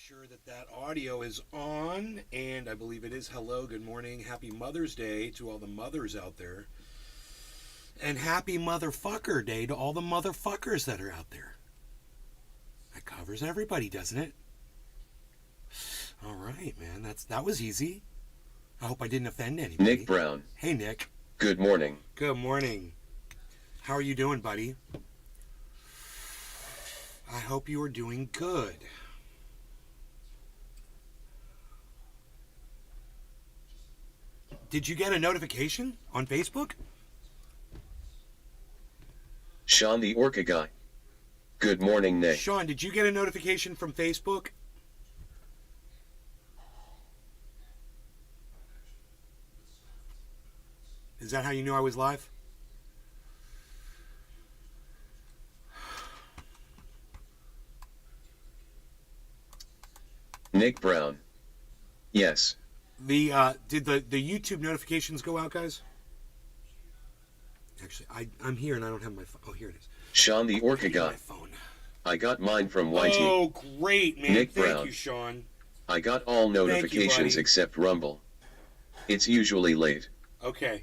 Sure that that audio is on, and I believe it is. Hello, good morning, happy Mother's Day to all the mothers out there, and happy motherfucker day to all the motherfuckers that are out there. That covers everybody, doesn't it? All right, man, that was easy. I hope I didn't offend anybody. Nick Brown. Hey, Nick. Good morning. Good morning. How are you doing, buddy? I hope you are doing good. Did you get a notification on Facebook? Sean the Orca Guy. Good morning, Nick. Sean, did you get a notification from Facebook? Is that how you knew I was live? Nick Brown. Yes. Did the YouTube notifications go out, guys? Actually, I'm here and I don't have my phone. Oh, here it is. Sean the Orca Guy. My phone. I got mine from YT. Oh, great, man. Nick Thank Brown. you, Sean. I got all notifications buddy. except Rumble. It's usually late. Okay.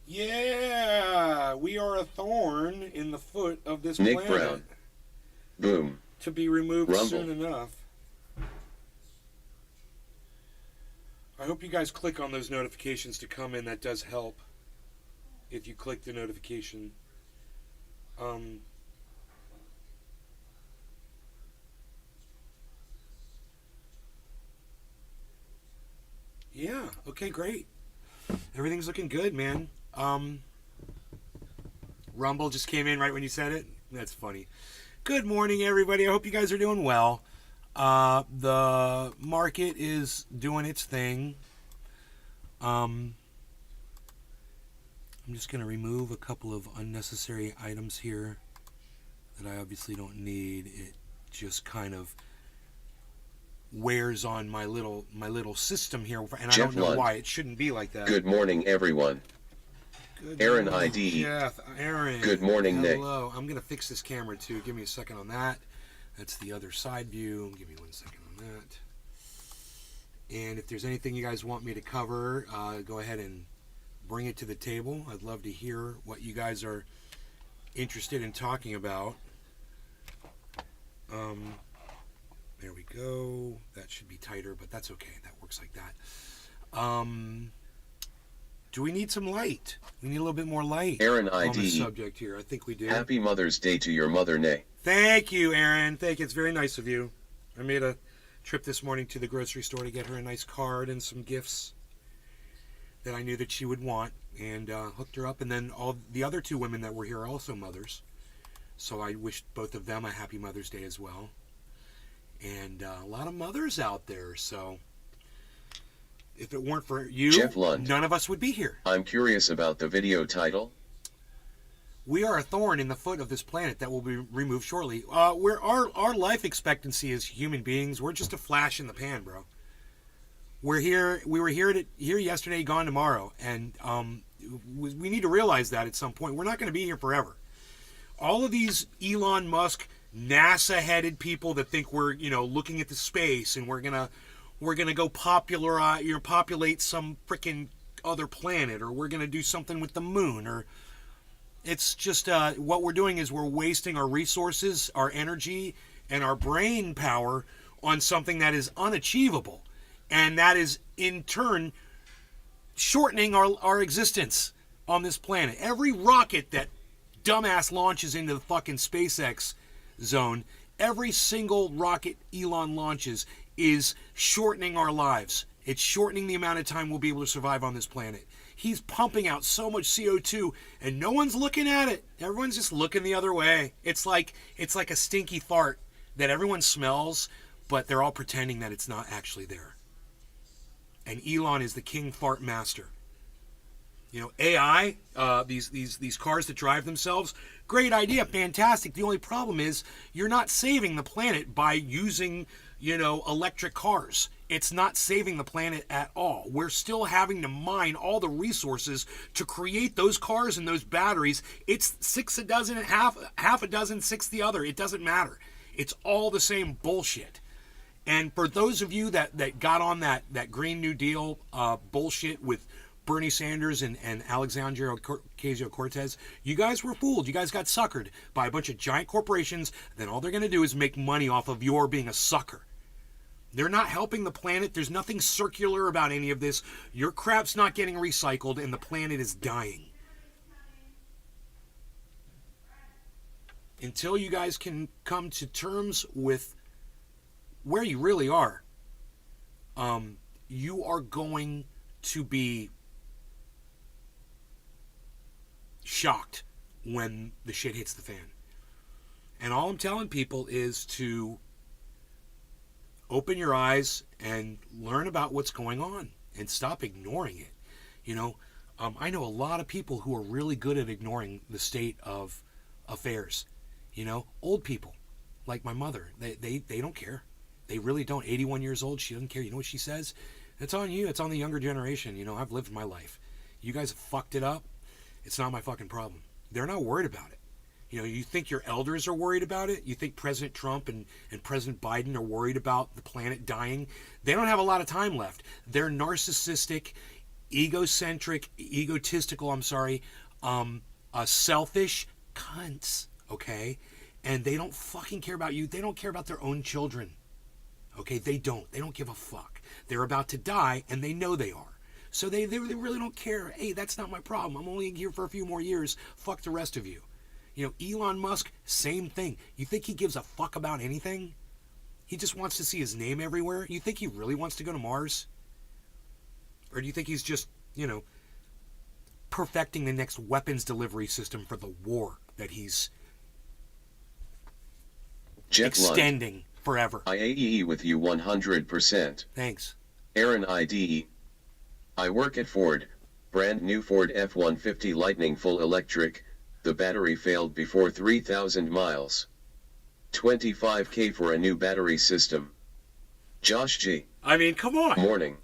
Yeah, we are a thorn in the foot of this Nick planet. Brown. Boom. To be removed Rumble. soon enough. I hope you guys click on those notifications to come in. That does help. If you click the notification. Yeah, okay, great. Everything's looking good, man. Rumble just came in right when you said it. That's funny. Good morning, everybody. I hope you guys are doing well. The market is doing its thing. I'm just going to remove a couple of unnecessary items here that I obviously don't need. It just kind of wears on my little system here, and I don't know why it shouldn't be like that. Good morning, everyone. Good Aaron morning, ID. Jeff, Aaron. Good morning, Nick. Hello. I'm going to fix this camera too. Give me a second on that. That's the other side view. Give me 1 second on that. And if there's anything you guys want me to cover, go ahead and bring it to the table. I'd love to hear what you guys are interested in talking about. There we go. That should be tighter, but that's okay. That works like that. Do we need some light? We need a little bit more light Aaron on the ID. subject here. I think we do. Happy Mother's Day to your mother, Nick. Thank you, Aaron. Thank you. It's very nice of you. I made a trip this morning to the grocery store to get her a nice card and some gifts that I knew that she would want, and hooked her up. And then all the other two women that were here are also mothers, so I wished both of them a happy Mother's Day as well. And a lot of mothers out there, so if it weren't for you, Jeff Lund. none of us would be here. I'm curious about the video title. We are a thorn in the foot of this planet that will be removed shortly. Our life expectancy as human beings, we're just a flash in the pan, bro. We're here. We were here yesterday, gone tomorrow, and we need to realize that at some point we're not going to be here forever. All of these Elon Musk, NASA-headed people that think we're looking at the space and we're gonna go populate some freaking other planet, or we're gonna do something with the moon, or it's just what we're doing is we're wasting our resources, our energy, and our brain power on something that is unachievable, and that is in turn shortening our existence on this planet. Every rocket that dumbass launches into the fucking SpaceX zone, every single rocket Elon launches is shortening our lives. It's shortening the amount of time we'll be able to survive on this planet. He's pumping out so much CO2 and no one's looking at it. Everyone's just looking the other way. It's like a stinky fart that everyone smells, but they're all pretending that it's not actually there. And Elon is the king fart master. AI, these cars that drive themselves, great idea, fantastic. The only problem is you're not saving the planet by using, electric cars. It's not saving the planet at all. We're still having to mine all the resources to create those cars and those batteries. It's 6 a dozen, half a dozen, 6 the other. It doesn't matter. It's all the same bullshit. And for those of you that got on that Green New Deal bullshit with Bernie Sanders and Alexandria Ocasio-Cortez, you guys were fooled. You guys got suckered by a bunch of giant corporations. Then all they're going to do is make money off of your being a sucker. They're not helping the planet. There's nothing circular about any of this. Your crap's not getting recycled, and the planet is dying. Until you guys can come to terms with where you really are, you are going to be shocked when the shit hits the fan. And all I'm telling people is to open your eyes and learn about what's going on and stop ignoring it. I know a lot of people who are really good at ignoring the state of affairs. Old people like my mother, they don't care. They really don't. 81 years old, she doesn't care. You know what she says? It's on you. It's on the younger generation. I've lived my life. You guys have fucked it up. It's not my fucking problem. They're not worried about it. You think your elders are worried about it? You think President Trump and President Biden are worried about the planet dying? They don't have a lot of time left. They're narcissistic, egotistical, selfish cunts, okay? And they don't fucking care about you. They don't care about their own children, okay? They don't give a fuck. They're about to die, and they know they are. So they really don't care. Hey, that's not my problem. I'm only here for a few more years. Fuck the rest of you. Elon Musk, same thing. You think he gives a fuck about anything? He just wants to see his name everywhere? You think he really wants to go to Mars? Or do you think he's just, perfecting the next weapons delivery system for the war that he's extending forever? IAEE with you 100%. Thanks. Aaron IDE. I work at Ford. Brand new Ford F-150 Lightning full electric. The battery failed before 3,000 miles. $25K for a new battery system. Josh G. I mean, come on. Morning.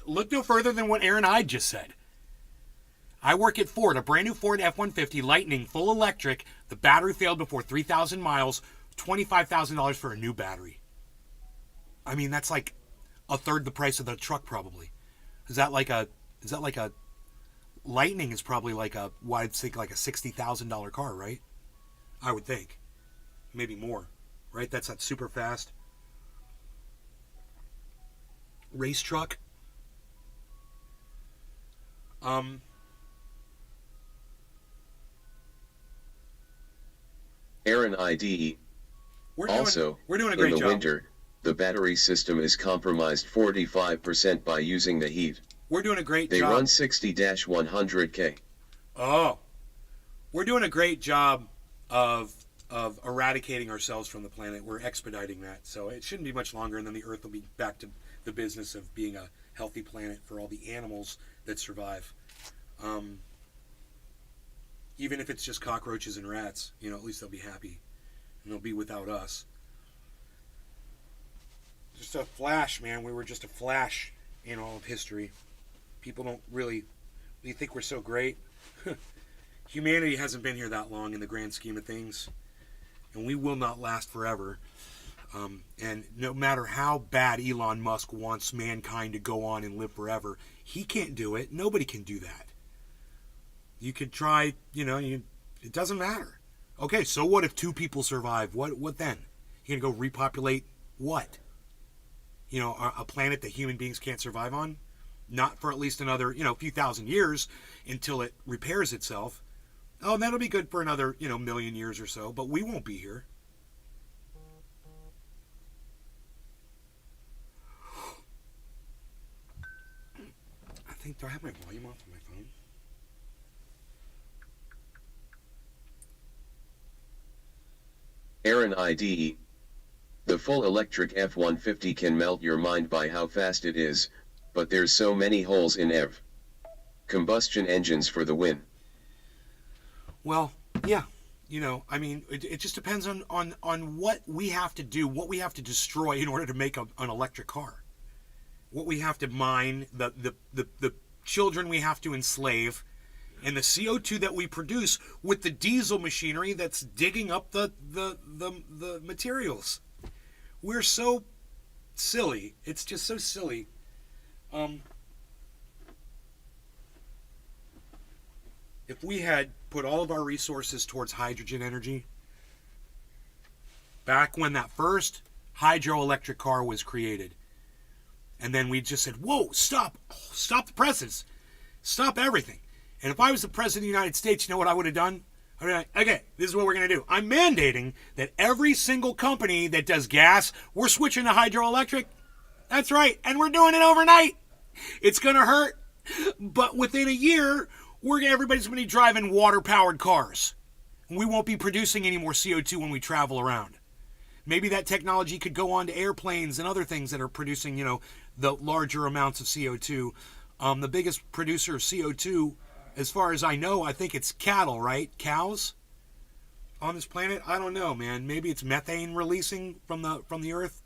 Look no further than what Aaron Hyde just said. I work at Ford, a brand new Ford F-150 Lightning full electric. The battery failed before 3,000 miles. $25,000 for a new battery. I mean, that's like a third the price of the truck, probably. Is that like a Lightning is probably like a $60,000 car, right? I would think. Maybe more, right? That's that super fast race truck. Aaron IDE. We're doing a great job. In the winter, the battery system is compromised 45% by using the heat. We're doing a great job. They run 60-100K. Oh. We're doing a great job of eradicating ourselves from the planet. We're expediting that. So it shouldn't be much longer, and then the Earth will be back to the business of being a healthy planet for all the animals that survive. Even if it's just cockroaches and rats, at least they'll be happy. And they'll be without us. Just a flash, man. We were just a flash in all of history. People don't really think we're so great. Humanity hasn't been here that long in the grand scheme of things. And we will not last forever. And no matter how bad Elon Musk wants mankind to go on and live forever, he can't do it. Nobody can do that. You could try, it doesn't matter. Okay, so what if 2 people survive? What then? You're going to go repopulate what? A planet that human beings can't survive on? Not for at least another, few thousand years until it repairs itself. Oh, that'll be good for another, million years or so, but we won't be here. Do I have my volume off on my phone? Aaron IDE. The full electric F-150 can melt your mind by how fast it is, but there's so many holes in EV. Combustion engines for the win. Well, yeah. It just depends on what we have to do, what we have to destroy in order to make an electric car. What we have to mine, the children we have to enslave And the CO2 that we produce with the diesel machinery that's digging up the materials. We're so silly. It's just so silly. If we had put all of our resources towards hydrogen energy, back when that first hydroelectric car was created, and then we just said, whoa, stop the presses, stop everything. And if I was the president of the United States, you know what I would have done? I'd be like, okay, this is what we're going to do. I'm mandating that every single company that does gas, we're switching to hydroelectric. That's right. And we're doing it overnight. It's going to hurt. But within a year, everybody's going to be driving water-powered cars. And we won't be producing any more CO2 when we travel around. Maybe that technology could go on to airplanes and other things that are producing, the larger amounts of CO2. The biggest producer of CO2, as far as I know, I think it's cattle, right? Cows on this planet? I don't know, man. Maybe it's methane releasing from the earth.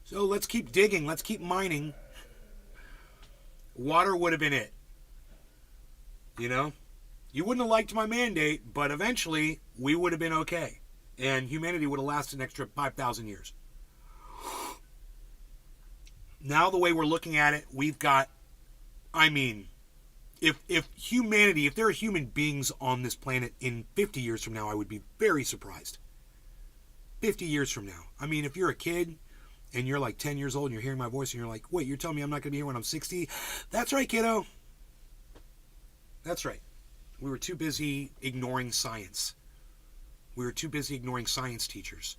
So let's keep digging. Let's keep mining. Water would have been it. You wouldn't have liked my mandate, but eventually we would have been okay. And humanity would have lasted an extra 5,000 years. Now the way we're looking at it, we've got, if humanity, if there are human beings on this planet in 50 years from now, I would be very surprised. 50 years from now. If you're a kid and you're like 10 years old and you're hearing my voice and you're like, wait, you're telling me I'm not going to be here when I'm 60? That's right, kiddo. That's right. We were too busy ignoring science. We were too busy ignoring science teachers.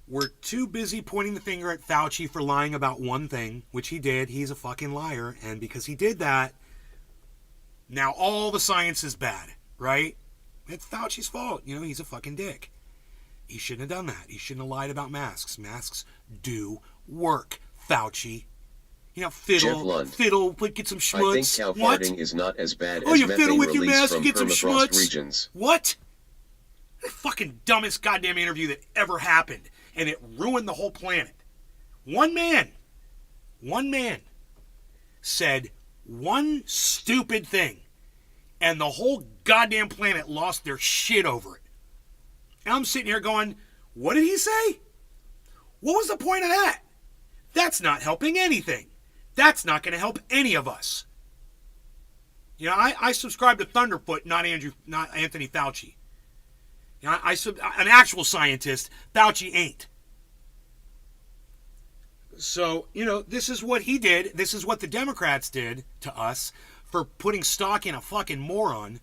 We're too busy pointing the finger at Fauci for lying about one thing, which he did. He's a fucking liar. And because he did that, now all the science is bad, right? It's Fauci's fault. He's a fucking dick. He shouldn't have done that. He shouldn't have lied about masks. Masks do work, Fauci. Fiddle, get some schmutz. I think cow farting is not as bad as you fiddle methane with your release mask from and get some permafrost schmutz. regions. What? The fucking dumbest goddamn interview that ever happened. And it ruined the whole planet. One man said one stupid thing. And the whole goddamn planet lost their shit over it. And I'm sitting here going, what did he say? What was the point of that? That's not helping anything. That's not going to help any of us. I subscribe to Thunderfoot, not Anthony Fauci. An actual scientist. Fauci ain't. So, this is what he did. This is what the Democrats did to us for putting stock in a fucking moron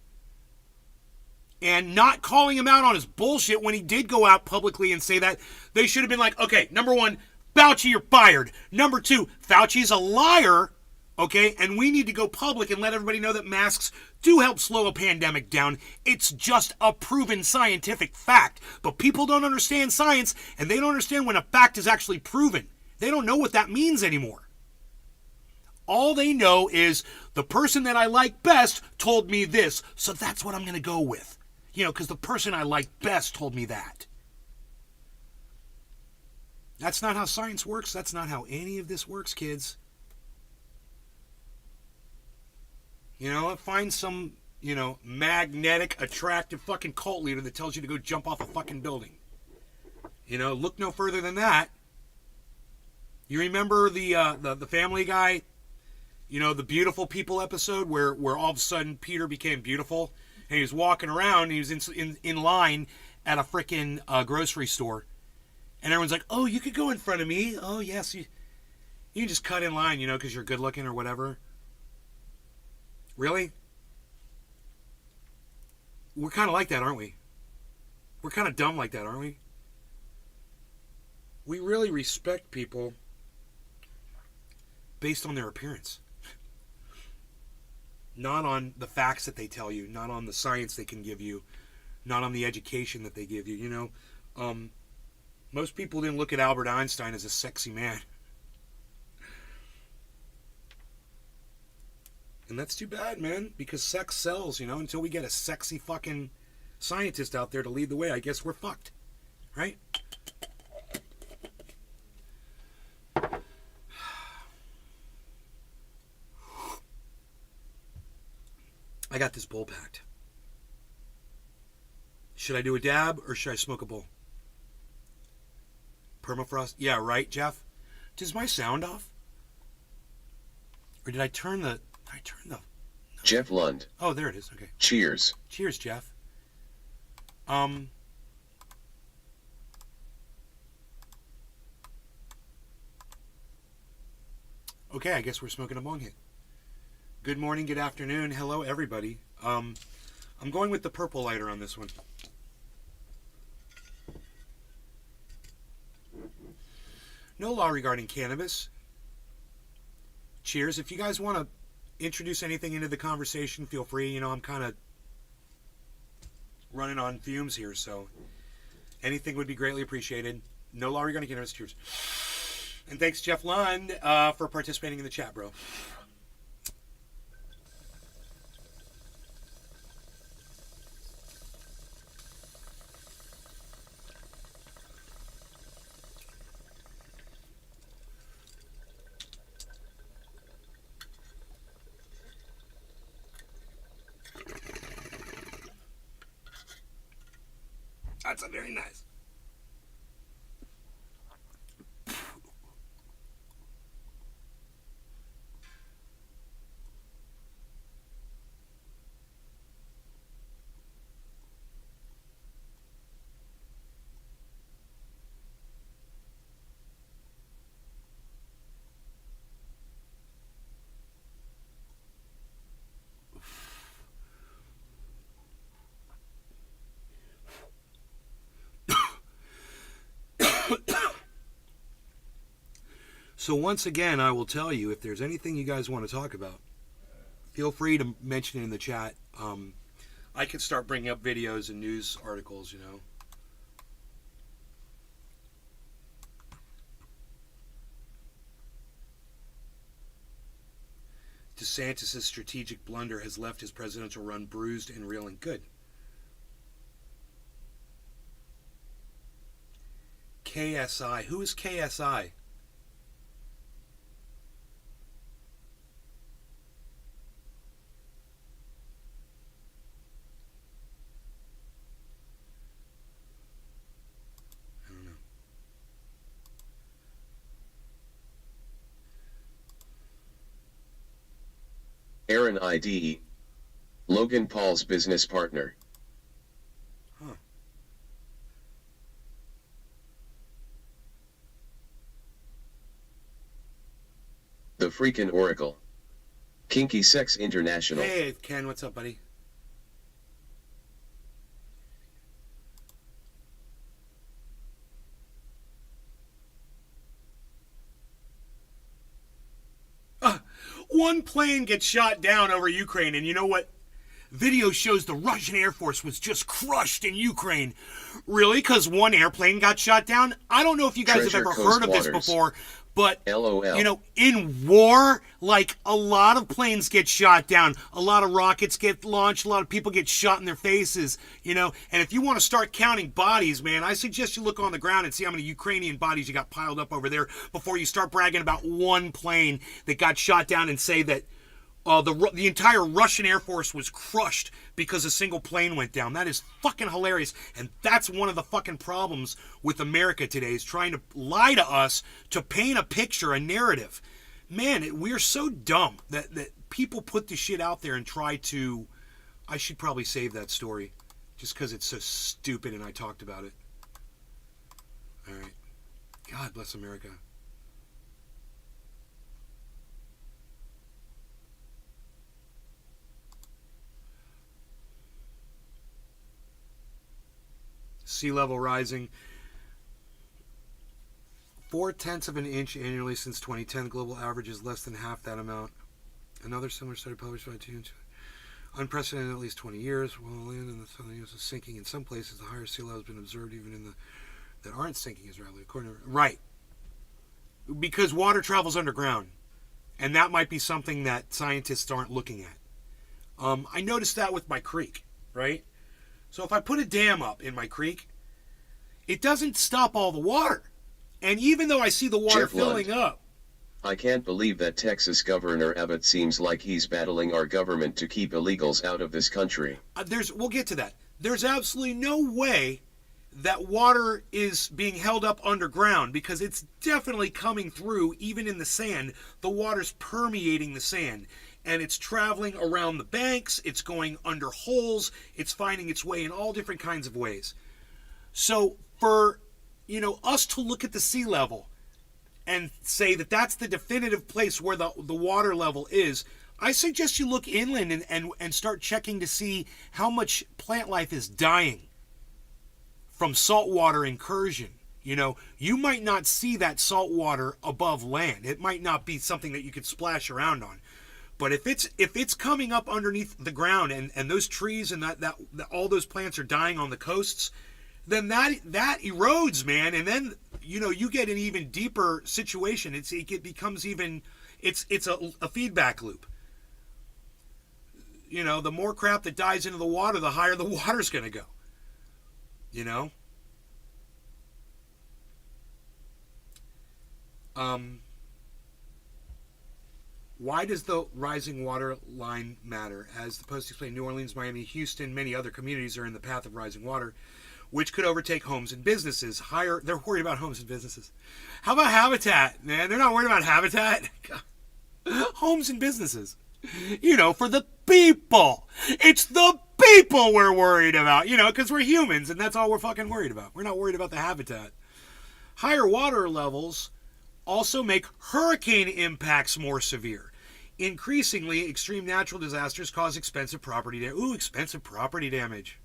and not calling him out on his bullshit when he did go out publicly and say that. They should have been like, okay, number one, Fauci, you're fired. Number two, Fauci's a liar, okay? And we need to go public and let everybody know that masks do help slow a pandemic down. It's just a proven scientific fact. But people don't understand science, and they don't understand when a fact is actually proven. They don't know what that means anymore. All they know is the person that I like best told me this, so that's what I'm going to go with. Because the person I like best told me that. That's not how science works. That's not how any of this works, kids. Find some, magnetic, attractive fucking cult leader that tells you to go jump off a fucking building. Look no further than that. You remember the Family Guy, the Beautiful People episode where all of a sudden Peter became beautiful and he was walking around and he was in line at a freaking grocery store. And everyone's like, oh, you could go in front of me. Oh, yes. You can just cut in line, because you're good looking or whatever. Really? We're kind of like that, aren't we? We're kind of dumb like that, aren't we? We really respect people based on their appearance. Not on the facts that they tell you. Not on the science they can give you. Not on the education that they give you, Most people didn't look at Albert Einstein as a sexy man. And that's too bad, man, because sex sells, until we get a sexy fucking scientist out there to lead the way. I guess we're fucked, right? I got this bowl packed. Should I do a dab or should I smoke a bowl? Permafrost? Yeah, right, Jeff? Is my sound off? Or did I turn the... No. Jeff Lund. Oh, there it is. Okay. Cheers. Cheers, Jeff. Okay, I guess we're smoking a bong hit. Good morning, good afternoon. Hello, everybody. I'm going with the purple lighter on this one. No law regarding cannabis. Cheers. If you guys want to introduce anything into the conversation, feel free. You know, I'm kind of running on fumes here, so anything would be greatly appreciated. No law regarding cannabis. Cheers. And thanks, Jeff Lund, for participating in the chat, bro. That's a very nice. So once again, I will tell you, if there's anything you guys want to talk about, feel free to mention it in the chat. I could start bringing up videos and news articles, you know. DeSantis' strategic blunder has left his presidential run bruised and reeling. Good. KSI. Who is KSI? Aaron IDE. Logan Paul's business partner. Huh. The freaking Oracle. Kinky Sex International. Hey, Ken, what's up, buddy? One plane gets shot down over Ukraine, and you know what? Video shows the Russian Air Force was just crushed in Ukraine. Really? Because one airplane got shot down? I don't know if you guys Treasure have ever Coast heard of this Waters. before, but, LOL. you know, in war, like, a lot of planes get shot down. A lot of rockets get launched. A lot of people get shot in their faces, you know. And if you want to start counting bodies, man, I suggest you look on the ground and see how many Ukrainian bodies you got piled up over there before you start bragging about one plane that got shot down and say that the entire Russian Air Force was crushed because a single plane went down. That is fucking hilarious. And that's one of the fucking problems with America today, is trying to lie to us to paint a picture, a narrative. Man, we're so dumb that people put this shit out there and try to... I should probably save that story just because it's so stupid and I talked about it. All right. God bless America. Sea level rising 0.4 of an inch annually since 2010. Global average is less than half that amount. Another similar study published by TNT. Unprecedented in at least 20 years. While land in the southern U.S. is sinking in some places, the higher sea level has been observed even in the that aren't sinking as rapidly. According to right, because water travels underground, and that might be something that scientists aren't looking at. I noticed that with my creek, right? So if I put a dam up in my creek, it doesn't stop all the water. And even though I see the water Jeff filling Lund. up, I can't believe that Texas Governor Abbott seems like he's battling our government to keep illegals out of this country. We'll get to that. There's absolutely no way that water is being held up underground, because it's definitely coming through. Even in the sand, the water's permeating the sand, and it's traveling around the banks, it's going under holes, it's finding its way in all different kinds of ways. So for us to look at the sea level and say that that's the definitive place where the water level is, I suggest you look inland and start checking to see how much plant life is dying from saltwater incursion. You might not see that salt water above land. It might not be something that you could splash around on. But if it's coming up underneath the ground, and those trees and that all those plants are dying on the coasts, then that erodes, man. And then you get an even deeper situation. It becomes even it's a feedback loop. The more crap that dies into the water, the higher the water's going to go. Why does the rising water line matter? As the Post explained, New Orleans, Miami, Houston, many other communities are in the path of rising water, which could overtake homes and businesses. They're worried about homes and businesses. How about habitat, man? They're not worried about habitat. Homes and businesses. For the people. It's the people we're worried about, because we're humans, and that's all we're fucking worried about. We're not worried about the habitat. Higher water levels also make hurricane impacts more severe. Increasingly, extreme natural disasters cause expensive property damage.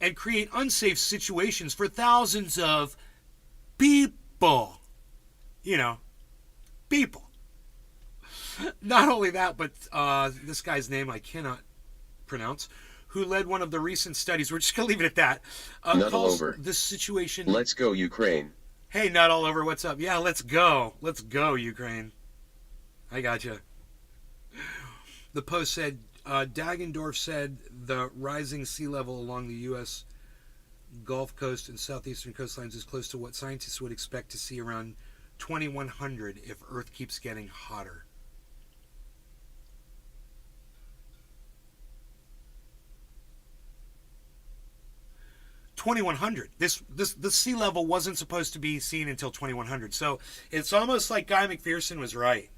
And create unsafe situations for thousands of people. People. Not only that, but this guy's name I cannot pronounce, who led one of the recent studies, we're just going to leave it at that, calls this situation... Let's go, Ukraine. Hey, not all over, what's up? Yeah, let's go. Let's go, Ukraine. I gotcha. The Post said, Dagendorf said the rising sea level along the U.S. Gulf Coast and southeastern coastlines is close to what scientists would expect to see around 2100 if Earth keeps getting hotter. $2,100. This sea level wasn't supposed to be seen until 2100. So it's almost like Guy McPherson was right.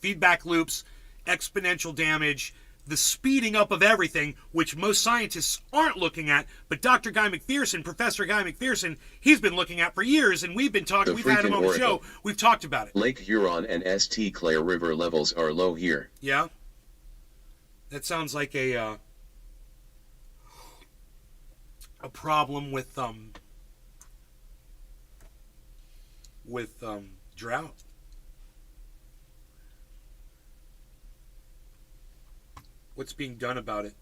Feedback loops, exponential damage, the speeding up of everything, which most scientists aren't looking at, but Dr. Guy McPherson, Professor Guy McPherson, he's been looking at for years, and we've had him on the show. We've talked about it. Lake Huron and St. Clair River levels are low here. Yeah. That sounds like a problem with drought. What's being done about it?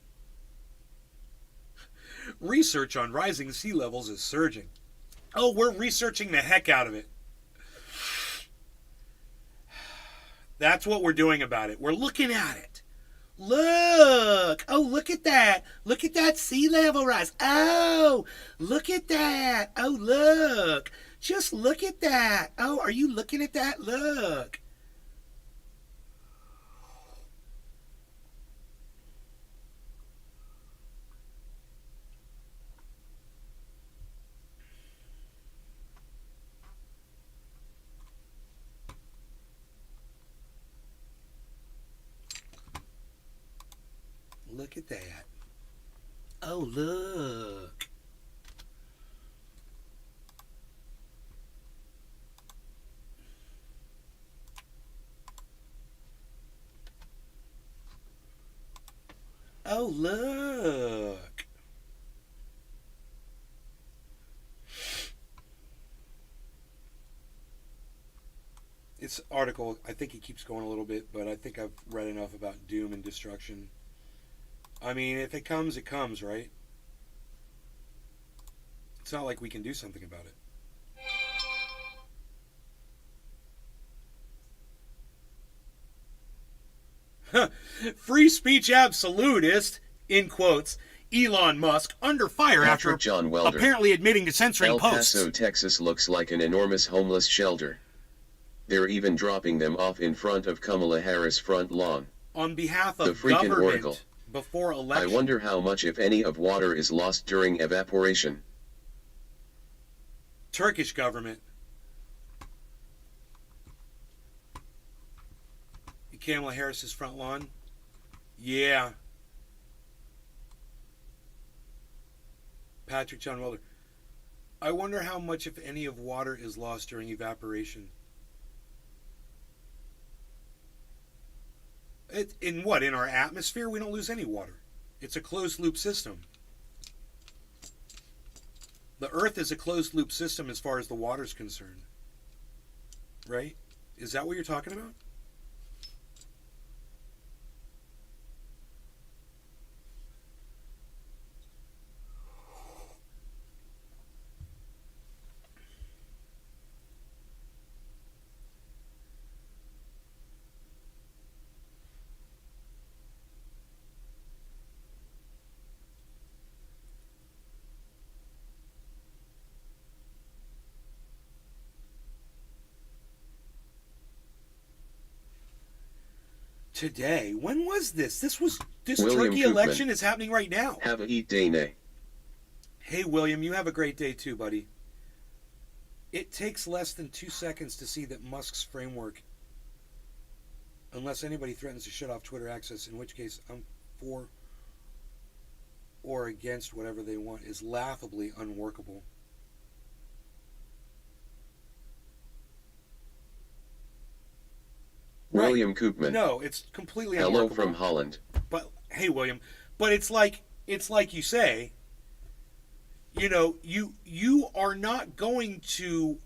Research on rising sea levels is surging. Oh, we're researching the heck out of it. That's what we're doing about it. We're looking at it. Look! Oh, look at that! Look at that sea level rise! Oh! Look at that! Oh, look! Just look at that! Oh, are you looking at that? Look! Look at that. Oh, look. Oh, look. This article, I think it keeps going a little bit, but I think I've read enough about doom and destruction. I mean, if it comes, it comes, right? It's not like we can do something about it. Free speech absolutist, in quotes, Elon Musk, under fire after John Welder, apparently admitting to censoring posts. El Paso, Texas looks like an enormous homeless shelter. They're even dropping them off in front of Kamala Harris' front lawn. On behalf The of freaking government oracle. before I election. wonder how much, if any, of water is lost during evaporation. Turkish government. Kamala Harris's front lawn. Yeah. Patrick John Welder. I wonder how much, if any, of water is lost during evaporation. In what? In our atmosphere, we don't lose any water. It's a closed loop system. The Earth is a closed loop system as far as the water's concerned. Right? Is that what you're talking about? Today? When was this? This William Turkey Koopman. election is happening right now. Have a eat day nay. Hey, William, you have a great day too, buddy. It takes less than 2 seconds to see that Musk's framework, unless anybody threatens to shut off Twitter access, in which case I'm for or against whatever they want, is laughably unworkable. William Koopman. No, it's completely Hello unworkable. from Holland. But hey, William, but it's like you say, you are not going to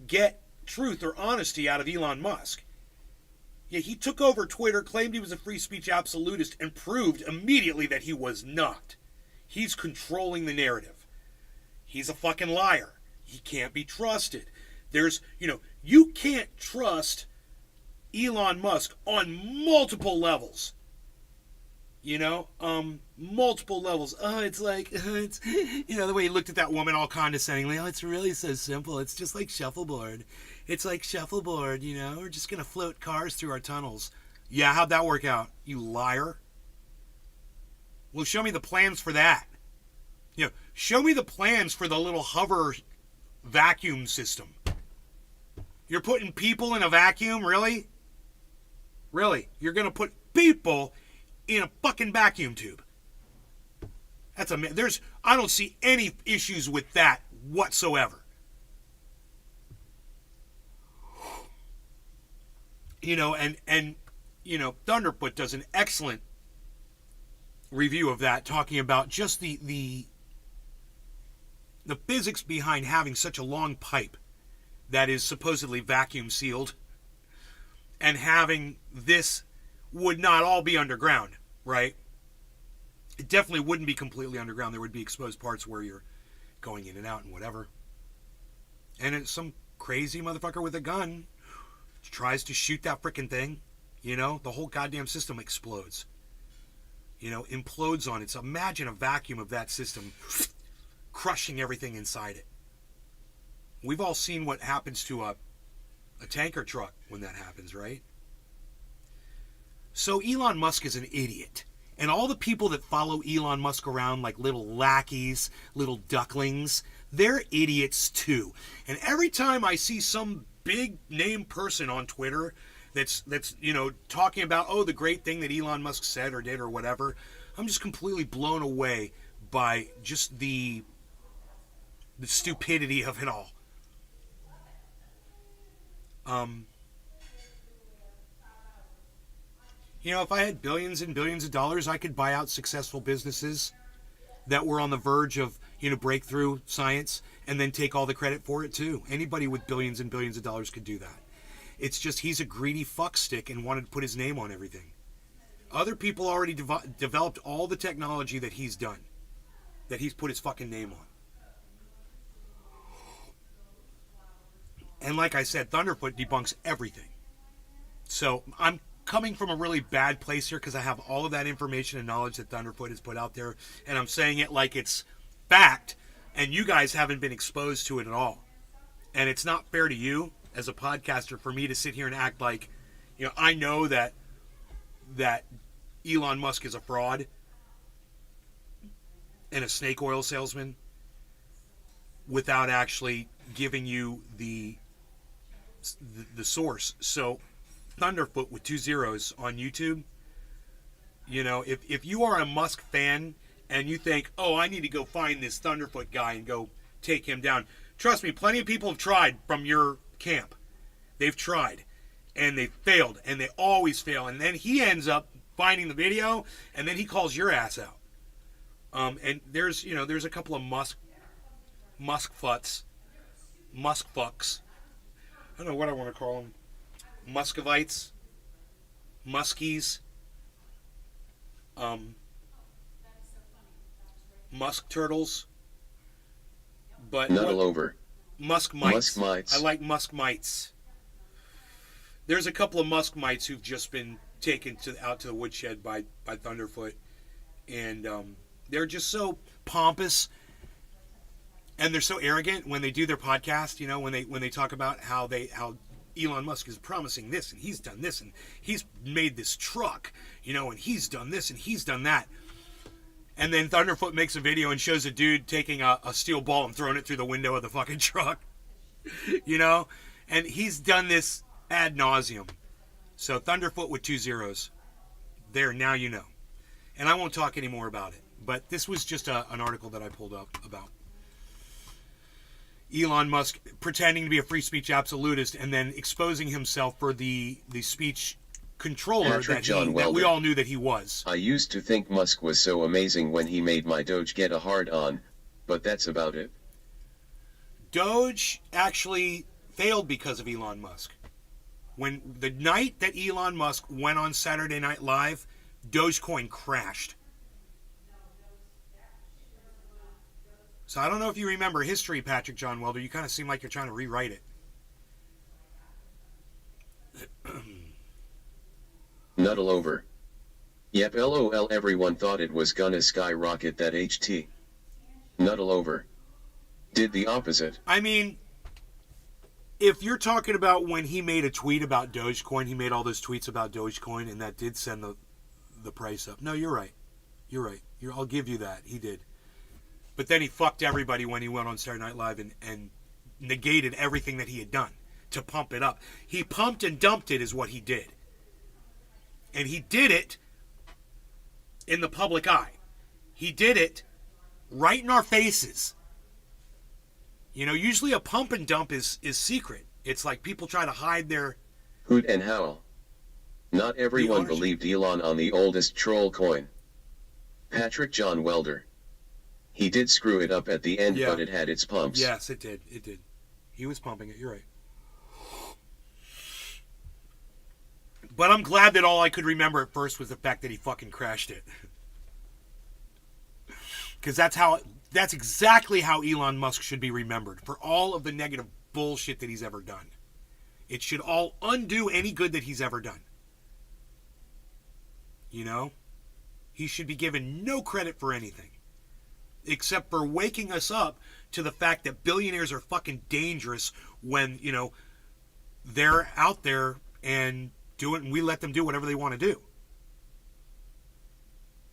get truth or honesty out of Elon Musk. Yeah, he took over Twitter, claimed he was a free speech absolutist, and proved immediately that he was not. He's controlling the narrative. He's a fucking liar. He can't be trusted. You can't trust Elon Musk on multiple levels. Multiple levels. It's the way he looked at that woman all condescendingly. Oh, it's really so simple. It's just like shuffleboard. It's like shuffleboard, We're just going to float cars through our tunnels. Yeah, how'd that work out, you liar? Well, show me the plans for that. Show me the plans for the little hover vacuum system. You're putting people in a vacuum, really? Really? You're going to put people in a fucking vacuum tube? I don't see any issues with that whatsoever. Thunderfoot does an excellent review of that, talking about just the physics behind having such a long pipe that is supposedly vacuum sealed, and having this would not all be underground, right? It definitely wouldn't be completely underground. There would be exposed parts where you're going in and out and whatever. And it's some crazy motherfucker with a gun tries to shoot that frickin' thing, the whole goddamn system explodes. Implodes on it. So imagine a vacuum of that system crushing everything inside it. We've all seen what happens to a tanker truck when that happens, right? So Elon Musk is an idiot. And all the people that follow Elon Musk around like little lackeys, little ducklings, they're idiots too. And every time I see some big name person on Twitter that's talking about, the great thing that Elon Musk said or did or whatever, I'm just completely blown away by just the stupidity of it all. If I had billions and billions of dollars, I could buy out successful businesses that were on the verge of, breakthrough science, and then take all the credit for it too. Anybody with billions and billions of dollars could do that. It's just he's a greedy fuckstick and wanted to put his name on everything. Other people already developed all the technology that he's done, that he's put his fucking name on. And like I said, Thunderfoot debunks everything. So I'm coming from a really bad place here because I have all of that information and knowledge that Thunderfoot has put out there, and I'm saying it like it's fact, and you guys haven't been exposed to it at all. And it's not fair to you as a podcaster for me to sit here and act like, I know that Elon Musk is a fraud and a snake oil salesman without actually giving you the source. So Thunderfoot with 2 zeros on YouTube, if you are a Musk fan and you think, oh, I need to go find this Thunderfoot guy and go take him down, trust me, plenty of people have tried from your camp. They've tried and they failed, and they always fail, and then he ends up finding the video and then he calls your ass out. And there's a couple of Musk fucks. I don't know what I want to call them. Muscovites, Muskies, Musk turtles, but Nuddle over. Musk mites. Musk mites. I like Musk mites. There's a couple of Musk mites who've just been taken out to the woodshed by Thunderfoot, and they're just so pompous. And they're so arrogant when they do their podcast, when they talk about how Elon Musk is promising this and he's done this and he's made this truck, and he's done this and he's done that. And then Thunderfoot makes a video and shows a dude taking a steel ball and throwing it through the window of the fucking truck, and he's done this ad nauseum. So Thunderfoot with 2 zeros. There, now you know. And I won't talk any more about it. But this was just an article that I pulled up about Elon Musk pretending to be a free speech absolutist and then exposing himself for the speech controller that we all knew that he was. I used to think Musk was so amazing when he made my Doge get a hard on, but that's about it. Doge actually failed because of Elon Musk. When the night that Elon Musk went on Saturday Night Live, Dogecoin crashed. So I don't know if you remember history, Patrick John Welder. You kind of seem like you're trying to rewrite it. Nuddle over. Yep, lol, everyone thought it was gonna skyrocket that HT. Nuddle over. Did the opposite. I mean, if you're talking about when he made a tweet about Dogecoin, he made all those tweets about Dogecoin, and that did send the price up. No, you're right. You're right. I'll give you that. He did. But then he fucked everybody when he went on Saturday Night Live and negated everything that he had done to pump it up. He pumped and dumped it is what he did. And he did it in the public eye. He did it right in our faces. Usually a pump and dump is secret. It's like people try to hide their... Hoot and howl. Not everyone believed Elon on the oldest troll coin. Patrick John Welder. He did screw it up at the end, but it had its pumps. Yes, it did. It did. He was pumping it. You're right. But I'm glad that all I could remember at first was the fact that he fucking crashed it. Because that's exactly how Elon Musk should be remembered, for all of the negative bullshit that he's ever done. It should all undo any good that he's ever done. He should be given no credit for anything. Except for waking us up to the fact that billionaires are fucking dangerous when, they're out there and we let them do whatever they want to do.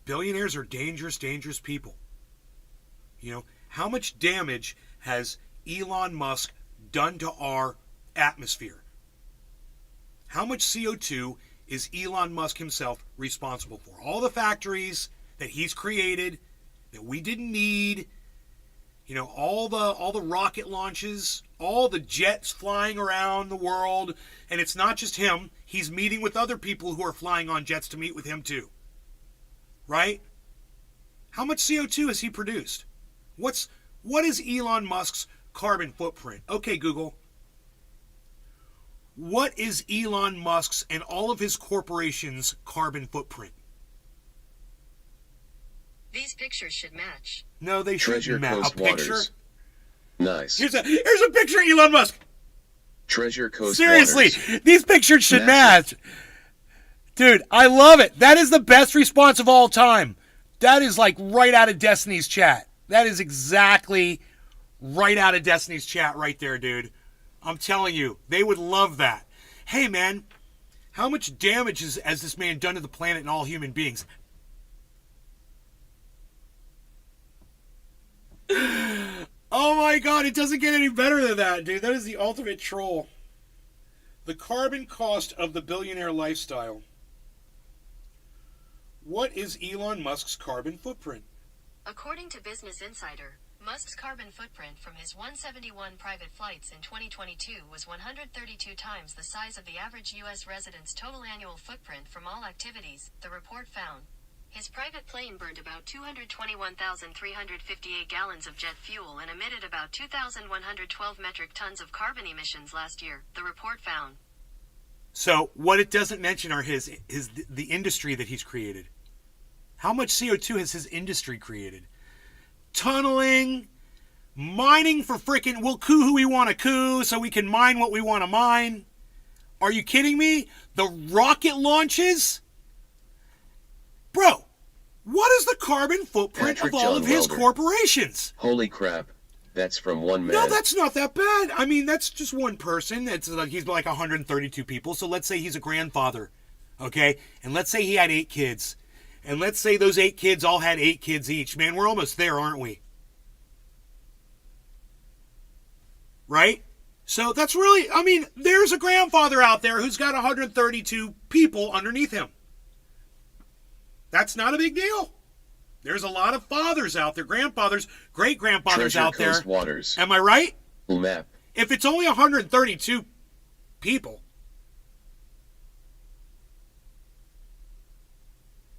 Billionaires are dangerous, dangerous people. How much damage has Elon Musk done to our atmosphere? How much CO2 is Elon Musk himself responsible for? All the factories that he's created that we didn't need, all the rocket launches, all the jets flying around the world, and it's not just him. He's meeting with other people who are flying on jets to meet with him too. Right? How much CO2 has he produced? What is Elon Musk's carbon footprint? Okay, Google. What is Elon Musk's and all of his corporations' carbon footprint? These pictures should match. No, they shouldn't match. A picture? Nice. Here's a picture of Elon Musk. Treasure Coast Seriously, Waters. These pictures should match. Dude, I love it. That is the best response of all time. That is like right out of Destiny's Chat. That is exactly right out of Destiny's Chat right there, dude. I'm telling you, they would love that. Hey, man, how much damage has this man done to the planet and all human beings? Oh my god, it doesn't get any better than that, dude. That is the ultimate troll. The carbon cost of the billionaire lifestyle. What is Elon Musk's carbon footprint? According to Business Insider, Musk's carbon footprint from his 171 private flights in 2022 was 132 times the size of the average U.S. resident's total annual footprint from all activities, the report found. His private plane burned about 221,358 gallons of jet fuel and emitted about 2,112 metric tons of carbon emissions last year, the report found. So, what it doesn't mention are the industry that he's created. How much CO2 has his industry created? Tunneling, mining for frickin', we'll coup who we want to coup so we can mine what we want to mine. Are you kidding me? The rocket launches? Bro, what is the carbon footprint Patrick of all John of his Welder. corporations? Holy crap. That's from one man. No, that's not that bad. I mean, that's just one person. It's like he's like 132 people. So let's say he's a grandfather, okay? And let's say he had 8 kids. And let's say those 8 kids all had 8 kids each. Man, we're almost there, aren't we? Right? So that's really, I mean, there's a grandfather out there who's got 132 people underneath him. That's not a big deal. There's a lot of fathers out there, grandfathers, great-grandfathers Treasure out there. Coast Waters. Am I right? Map. If it's only 132 people,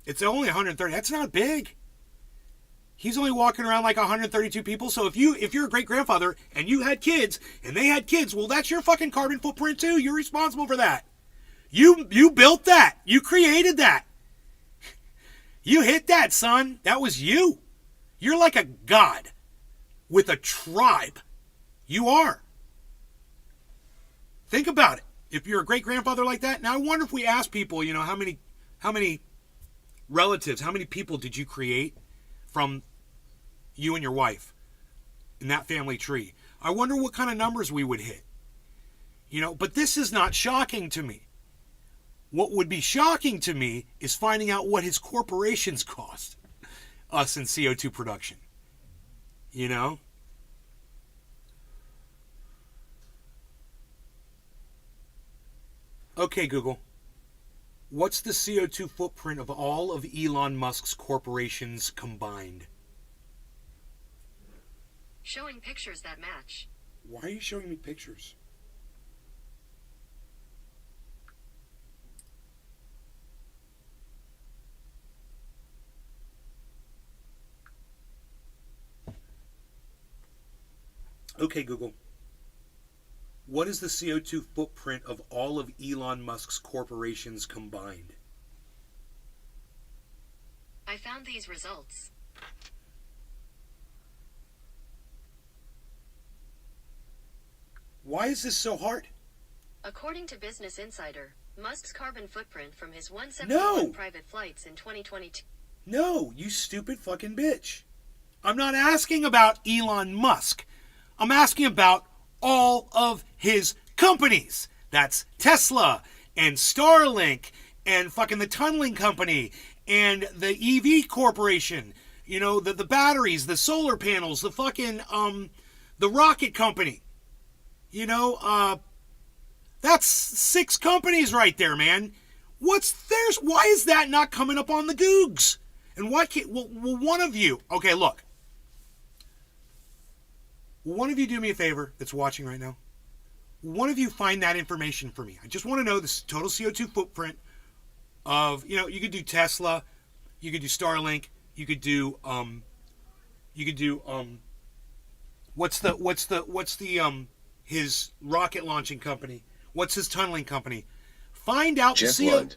it's only 130. That's not big. He's only walking around like 132 people. So if you're a great-grandfather and you had kids and they had kids, well, that's your fucking carbon footprint too. You're responsible for that. You built that. You created that. You hit that, son. That was you. You're like a god with a tribe. You are. Think about it. If you're a great-grandfather like that, now I wonder if we ask people, you know, how many relatives, how many people did you create from you and your wife in that family tree? I wonder what kind of numbers we would hit. You know, but this is not shocking to me. What would be shocking to me is finding out what his corporations cost us in CO2 production. You know? Okay, Google. What's the CO2 footprint of all of Elon Musk's corporations combined? Showing pictures that match. Why are you showing me pictures? Okay, Google. What is the CO2 footprint of all of Elon Musk's corporations combined? I found these results. Why is this so hard? According to Business Insider, Musk's carbon footprint from his 171 No. private flights in 2022. No, you stupid fucking bitch. I'm not asking about Elon Musk. I'm asking about all of his companies. That's Tesla and Starlink and fucking the tunneling company and the EV corporation. You know, the batteries, the solar panels, the fucking, the rocket company. You know, that's 6 companies right there, man. Why is that not coming up on the Googs? And why can't, well, one of you, okay, look. Will one of you do me a favor that's watching right now? Will one of you find that information for me? I just want to know the total CO2 footprint of, you know, you could do Tesla, you could do Starlink, you could do, what's the his rocket launching company? What's his tunneling company? Find out Jeff the CO2. Lund.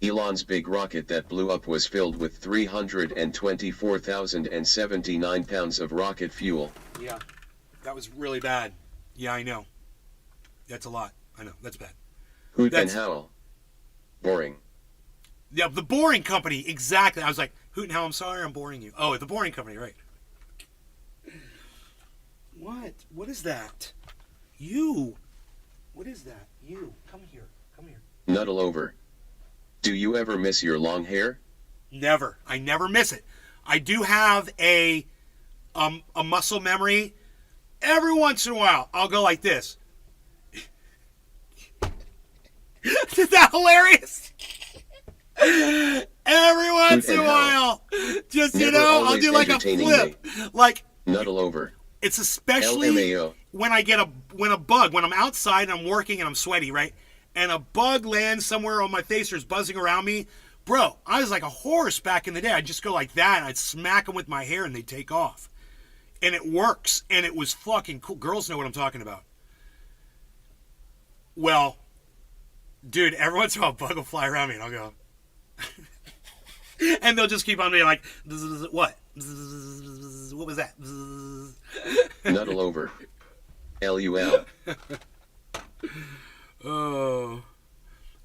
Elon's big rocket that blew up was filled with 324,079 pounds of rocket fuel. Yeah, that was really bad. Yeah, I know. That's a lot. I know, that's bad. Hoot and That's- howl. Boring. Yeah, the Boring Company, exactly. I was like, Hoot and How, I'm sorry, I'm boring you. Oh, the Boring Company, right. What? What is that? You. What is that? You. Come here. Come here. Nuddle over. Do you ever miss your long hair? Never. I never miss it. I do have a muscle memory. Every once in a while, I'll go like this. Is that hilarious? Every once in a while, just, you Never know, I'll always do like a entertaining flip. Like, Nuddle over. it's especially LMAO. when I'm outside and I'm working and I'm sweaty, right? And a bug lands somewhere on my face or is buzzing around me. Bro, I was like a horse back in the day. I'd just go like that and I'd smack them with my hair and they'd take off. And it works. And it was fucking cool. Girls know what I'm talking about. Well, dude, every once in a while a bug will fly around me and I'll go. And they'll just keep on being like, what? What was that? Nuddle over. LUL. Oh.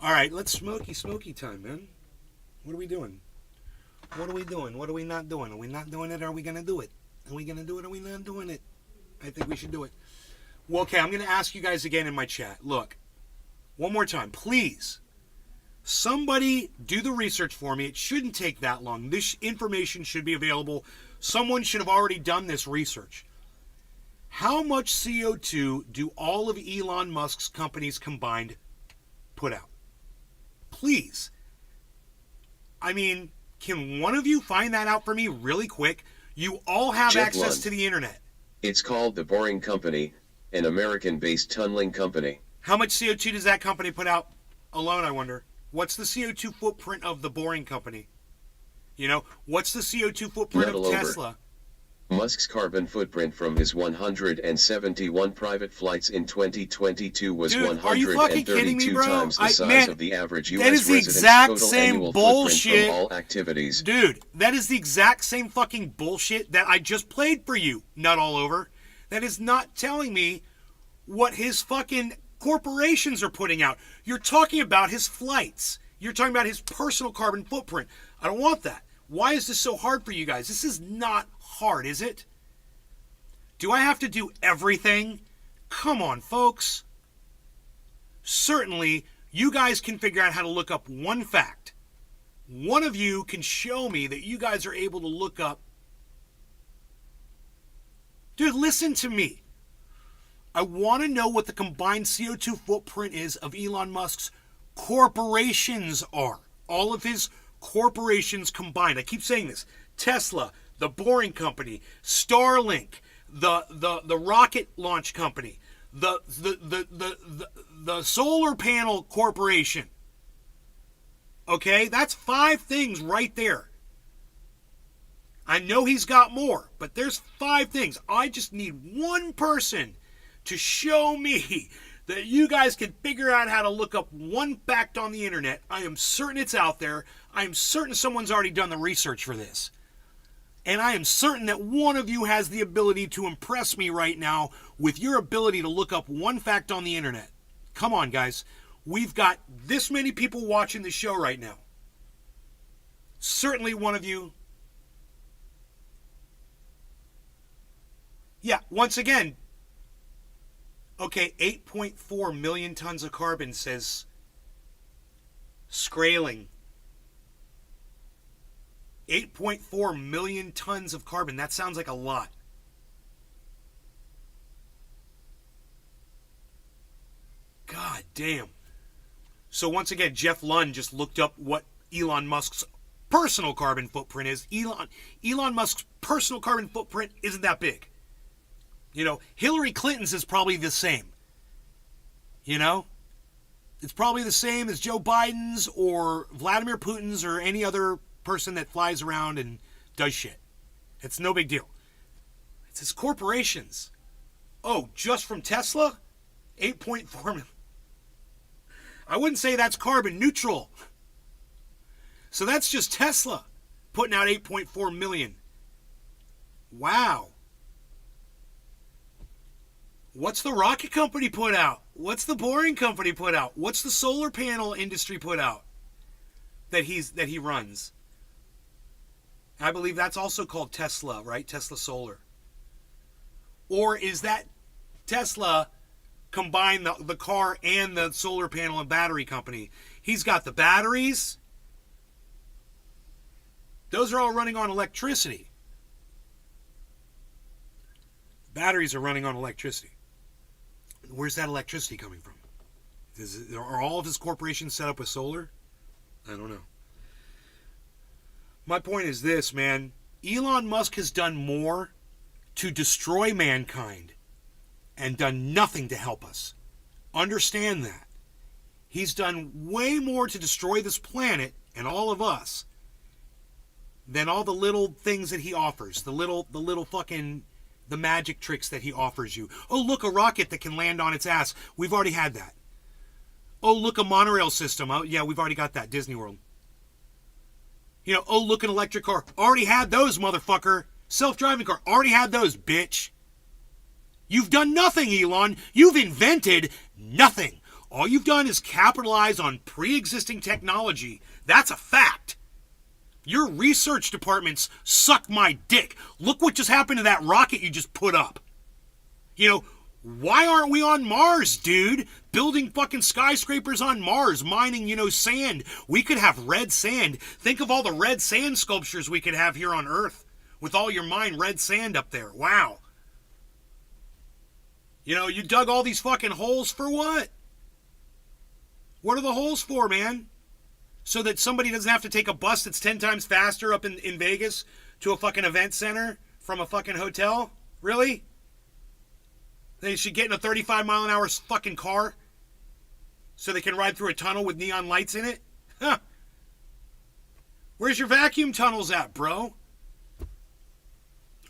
All right, let's smoky time, man. What are we doing? What are we doing? What are we not doing? Are we not doing it? Or are we going to do it? Are we going to do it? Or are we not doing it? I think we should do it. Well, okay, I'm going to ask you guys again in my chat. Look, one more time, please. Somebody do the research for me. It shouldn't take that long. This information should be available. Someone should have already done this research. How much CO2 do all of Elon Musk's companies combined put out? Please. I mean, can one of you find that out for me really quick? You all have Jeff access Lund. to the internet. It's called The Boring Company, an American-based tunneling company. How much CO2 does that company put out alone, I wonder? What's the CO2 footprint of the Boring Company? You know, what's the CO2 footprint Nuddle of over. Tesla? Musk's carbon footprint from his 171 private flights in 2022 was Dude, are you fucking kidding me, 132 bro? times the size Man, of the average that U.S. is the resident's exact total same annual bullshit. footprint from all activities. Dude, that is the exact same fucking bullshit that I just played for you, nut all over. That is not telling me what his fucking corporations are putting out. You're talking about his flights. You're talking about his personal carbon footprint. I don't want that. Why is this so hard for you guys? This is not hard, is it? Do I have to do everything? Come on, folks. Certainly, you guys can figure out how to look up one fact. One of you can show me that you guys are able to look up. Dude, listen to me. I want to know what the combined CO2 footprint is of Elon Musk's corporations are. All of his corporations combined. I keep saying this. Tesla, the Boring Company, Starlink, the rocket launch company, the solar panel corporation. Okay, that's 5 things right there. I know he's got more, but there's 5 things. I just need one person to show me that you guys can figure out how to look up one fact on the internet. I am certain it's out there. I am certain someone's already done the research for this. And I am certain that one of you has the ability to impress me right now with your ability to look up one fact on the internet. Come on, guys. We've got this many people watching the show right now. Certainly one of you. Yeah, once again. Okay, 8.4 million tons of carbon, says Skraling. 8.4 million tons of carbon. That sounds like a lot. God damn. So once again, Jeff Lund just looked up what Elon Musk's personal carbon footprint is. Elon Musk's personal carbon footprint isn't that big. You know, Hillary Clinton's is probably the same. You know? It's probably the same as Joe Biden's or Vladimir Putin's or any other person that flies around and does shit. It's no big deal. It's his corporations. Oh, just from Tesla? 8.4 million. I wouldn't say that's carbon neutral. So that's just Tesla putting out 8.4 million. Wow. What's the rocket company put out? What's the Boring Company put out? What's the solar panel industry put out that he runs? I believe that's also called Tesla, right? Tesla Solar. Or is that Tesla combine the car and the solar panel and battery company. He's got the batteries. Those are all running on electricity. Batteries are running on electricity. Where's that electricity coming from? Are all of his corporations set up with solar? I don't know. My point is this, man. Elon Musk has done more to destroy mankind and done nothing to help us. Understand that. He's done way more to destroy this planet and all of us than all the little things that he offers. The little fucking, the magic tricks that he offers you. Oh, look, a rocket that can land on its ass. We've already had that. Oh, look, a monorail system. Oh, yeah, we've already got that. Disney World. You know, oh, look, an electric car. Already had those, motherfucker. Self-driving car. Already had those, bitch. You've done nothing, Elon. You've invented nothing. All you've done is capitalize on pre-existing technology. That's a fact. Your research departments suck my dick. Look what just happened to that rocket you just put up. You know, why aren't we on Mars, dude? Building fucking skyscrapers on Mars, mining, sand. We could have red sand. Think of all the red sand sculptures we could have here on Earth. With all your mined red sand up there. Wow. You dug all these fucking holes for what? What are the holes for, man? So that somebody doesn't have to take a bus that's 10 times faster up in Vegas to a fucking event center from a fucking hotel? Really? They should get in a 35-mile-an-hour fucking car so they can ride through a tunnel with neon lights in it? Huh. Where's your vacuum tunnels at, bro?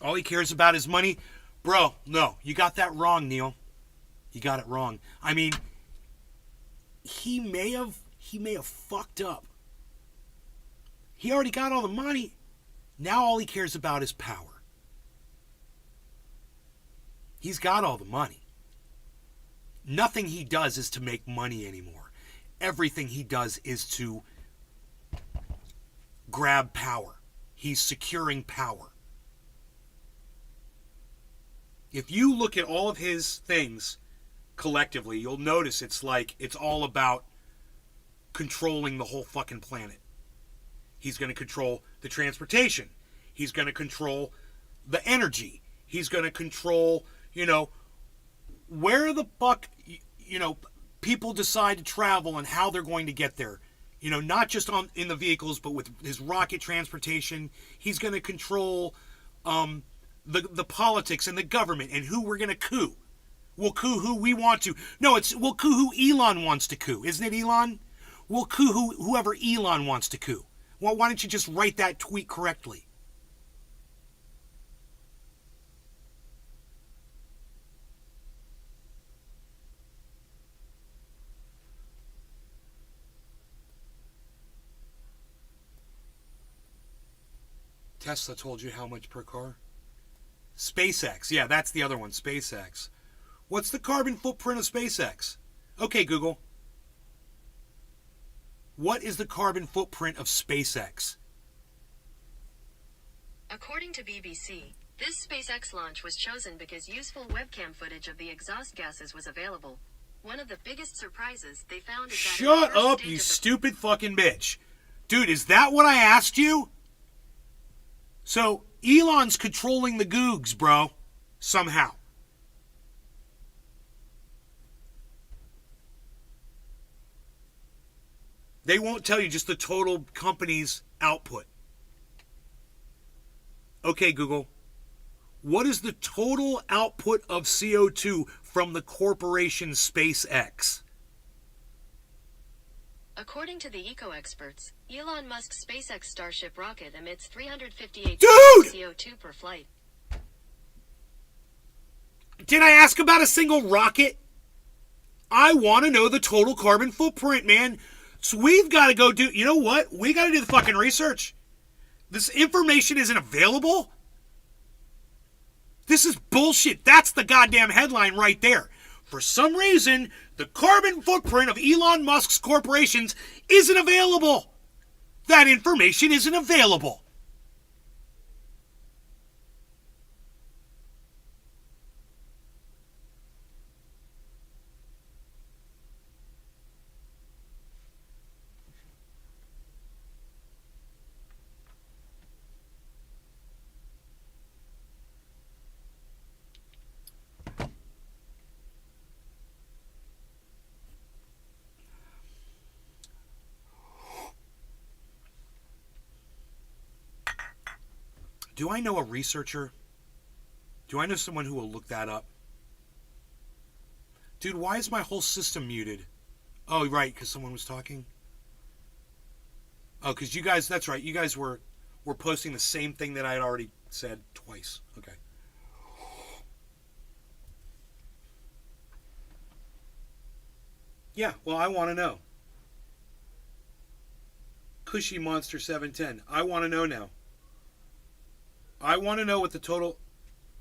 All he cares about is money? Bro, no. You got that wrong, Neil. You got it wrong. I mean, he may have fucked up. He already got all the money. Now all he cares about is power. He's got all the money. Nothing he does is to make money anymore. Everything he does is to grab power. He's securing power. If you look at all of his things collectively, you'll notice it's all about controlling the whole fucking planet. He's going to control the transportation. He's going to control the energy. He's going to control, where the fuck, people decide to travel and how they're going to get there. Not just in the vehicles, but with his rocket transportation. He's going to control the politics and the government and who we're going to coup. We'll coup who we want to. No, we'll coup who Elon wants to coup. Isn't it, Elon? We'll coup whoever Elon wants to coup. Well, why don't you just write that tweet correctly? Tesla told you how much per car? SpaceX. Yeah, that's the other one, SpaceX. What's the carbon footprint of SpaceX? Okay, Google. What is the carbon footprint of SpaceX? According to BBC, this SpaceX launch was chosen because useful webcam footage of the exhaust gases was available. One of the biggest surprises they found is that... Shut up, you stupid fucking bitch. Dude, is that what I asked you? So, Elon's controlling the Googs, bro. Somehow. They won't tell you just the total company's output. Okay, Google. What is the total output of CO2 from the corporation SpaceX? According to the eco-experts, Elon Musk's SpaceX Starship rocket emits 358 tons of CO2 per flight. Did I ask about a single rocket? I want to know the total carbon footprint, man. So we've got to go do... You know what? We got to do the fucking research. This information isn't available. This is bullshit. That's the goddamn headline right there. For some reason, the carbon footprint of Elon Musk's corporations isn't available. That information isn't available. Do I know a researcher? Do I know someone who will look that up? Dude, why is my whole system muted? Oh, right, because someone was talking? Oh, because you guys, that's right, you guys were posting the same thing that I had already said twice. Okay. Yeah, well, I want to know. Cushy Monster 710. I want to know now. I want to know what the total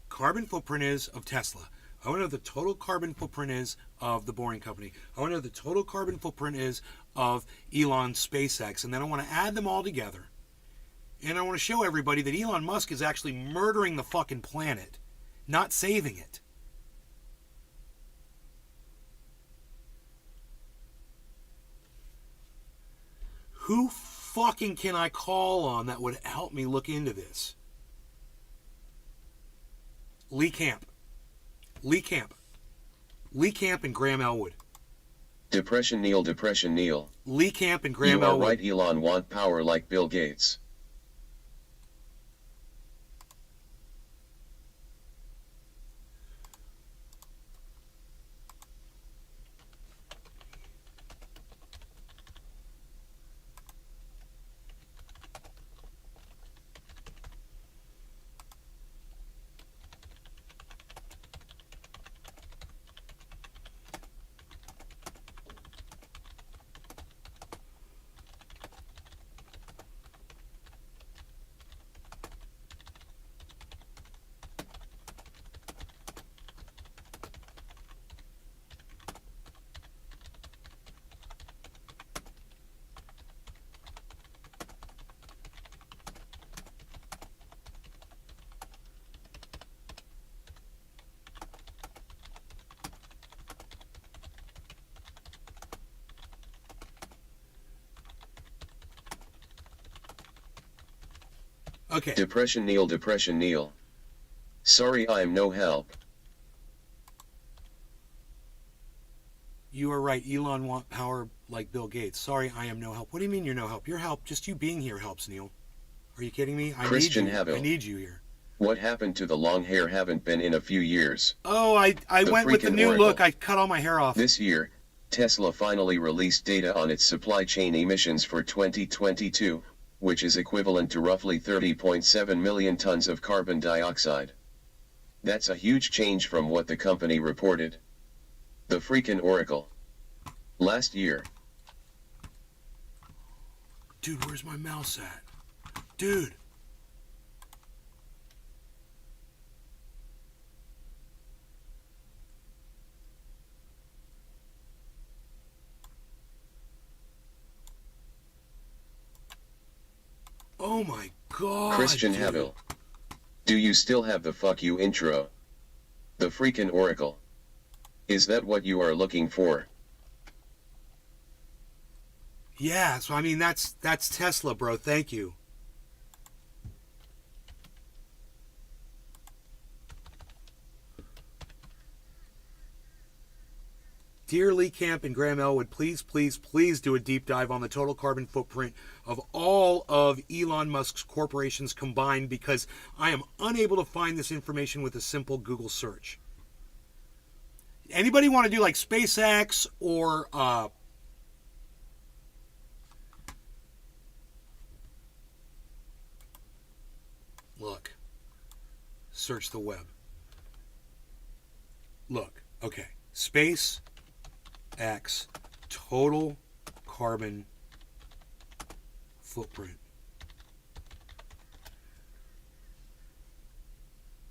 carbon footprint is of Tesla. I want to know what the total carbon footprint is of the Boring Company. I want to know what the total carbon footprint is of Elon's SpaceX. And then I want to add them all together. And I want to show everybody that Elon Musk is actually murdering the fucking planet, not saving it. Who fucking can I call on that would help me look into this? Lee Camp. Lee Camp. Lee Camp and Graham Elwood. Depression Neil. Lee Camp and Graham You are Elwood. right, Elon want power like Bill Gates. Okay. Depression Neil. Sorry, I'm no help. You are right. Elon want power like Bill Gates. Sorry, I am no help. What do you mean you're no help? You're help. Just you being here helps, Neil. Are you kidding me? Christian need you. Havel. I need you here. What happened to the long hair? Haven't been in a few years. Oh, I went with the freaking new Oracle. look. I cut all my hair off. This year, Tesla finally released data on its supply chain emissions for 2022, which is equivalent to roughly 30.7 million tons of carbon dioxide. That's a huge change from what the company reported. The freaking Oracle. Last year. Dude, where's my mouse at? Dude. Oh my god. Christian dude. Havel. Do you still have the fuck you intro? The freaking Oracle. Is that what you are looking for? Yeah, so I mean that's Tesla, bro. Thank you. Dear Lee Camp and Graham Elwood, please do a deep dive on the total carbon footprint of all of Elon Musk's corporations combined, because I am unable to find this information with a simple Google search. Anybody want to do like SpaceX or look, search the web. Look, okay, SpaceX total carbon footprint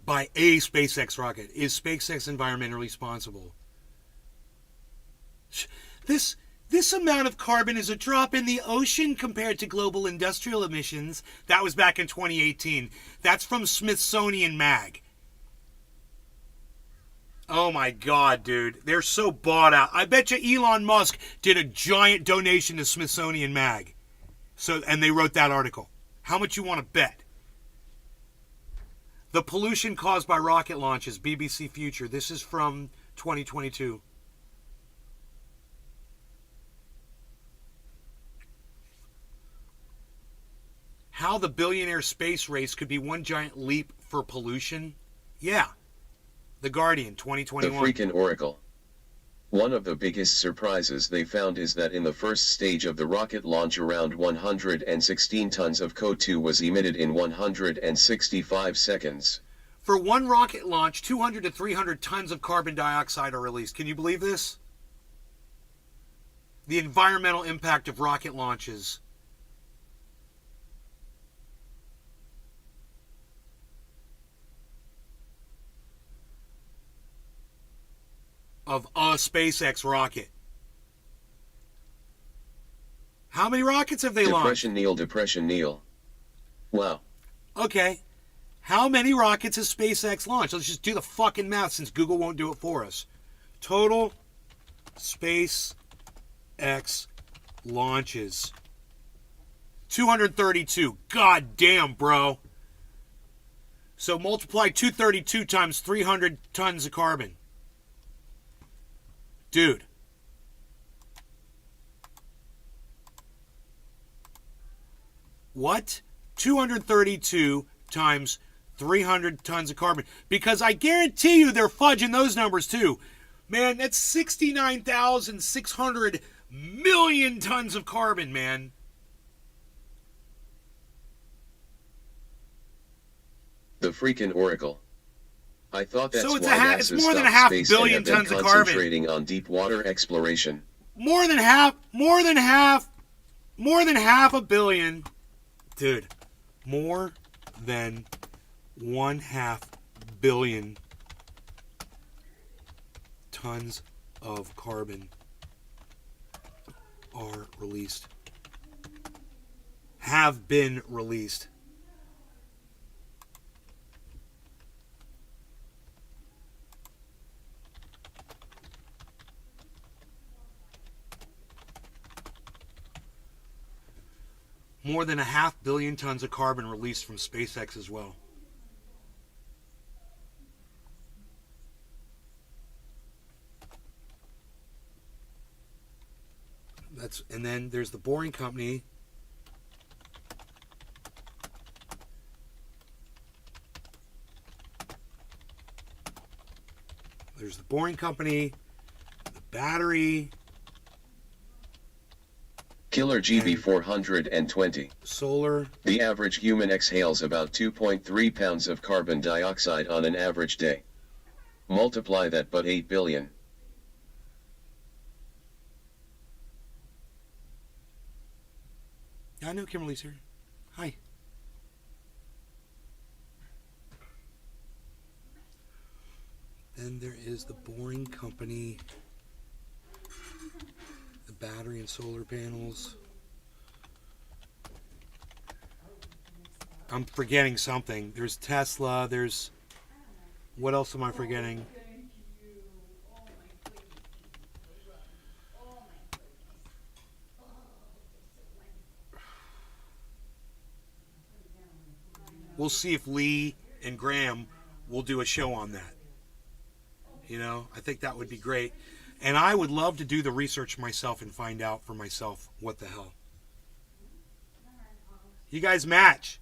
by a SpaceX rocket. Is SpaceX environmentally responsible? This amount of carbon is a drop in the ocean compared to global industrial emissions. That was back in 2018. That's from Smithsonian Mag. Oh my god, dude. They're so bought out. I bet you Elon Musk did a giant donation to Smithsonian Mag. And they wrote that article. How much you want to bet? The pollution caused by rocket launches, BBC Future. This is from 2022. how the billionaire space race could be one giant leap for pollution? Yeah. The Guardian, The 2021. freaking Oracle. One of the biggest surprises they found is that in the first stage of the rocket launch around 116 tons of CO2 was emitted in 165 seconds. For one rocket launch, 200 to 300 tons of carbon dioxide are released. Can you believe this? The environmental impact of rocket launches. Of a SpaceX rocket. How many rockets have they launched? Depression Neil. Wow. Okay. How many rockets has SpaceX launched? Let's just do the fucking math since Google won't do it for us. Total SpaceX launches. 232. God damn, bro. So multiply 232 times 300 tons of carbon. Dude. What? 232 times 300 tons of carbon. Because I guarantee you they're fudging those numbers too. Man, that's 69,600 million tons of carbon, man. The freaking Oracle. I thought that's So it's why it's NASA's more than a stopped half space billion and have been tons of carbon. concentrating on deep water exploration. More than half a billion. Dude, more than 1/2 billion tons of carbon are released. Have been released. More than 1/2 billion tons of carbon released from SpaceX as well. And then there's the Boring Company. There's the Boring Company, the battery, Killer GB420. solar. The average human exhales about 2.3 pounds of carbon dioxide on an average day. Multiply that but 8 billion. I know Kimberly's here. Hi. Then there is the Boring Company, the battery and solar panels. I'm forgetting something. There's Tesla. There's... What else am I forgetting? We'll see if Lee and Graham will do a show on that. You know, I think that would be great. And I would love to do the research myself and find out for myself what the hell. You guys match.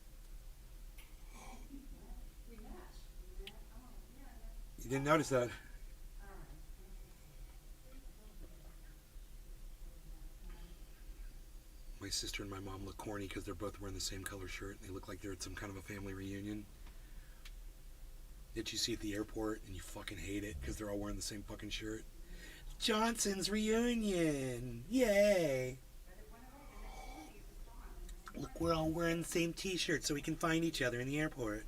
You didn't notice that? My sister and my mom look corny because they're both wearing the same color shirt. They look like they're at some kind of a family reunion that you see at the airport and you fucking hate it because they're all wearing the same fucking shirt. Johnson's reunion. Yay. Look, we're all wearing the same t-shirt so we can find each other in the airport.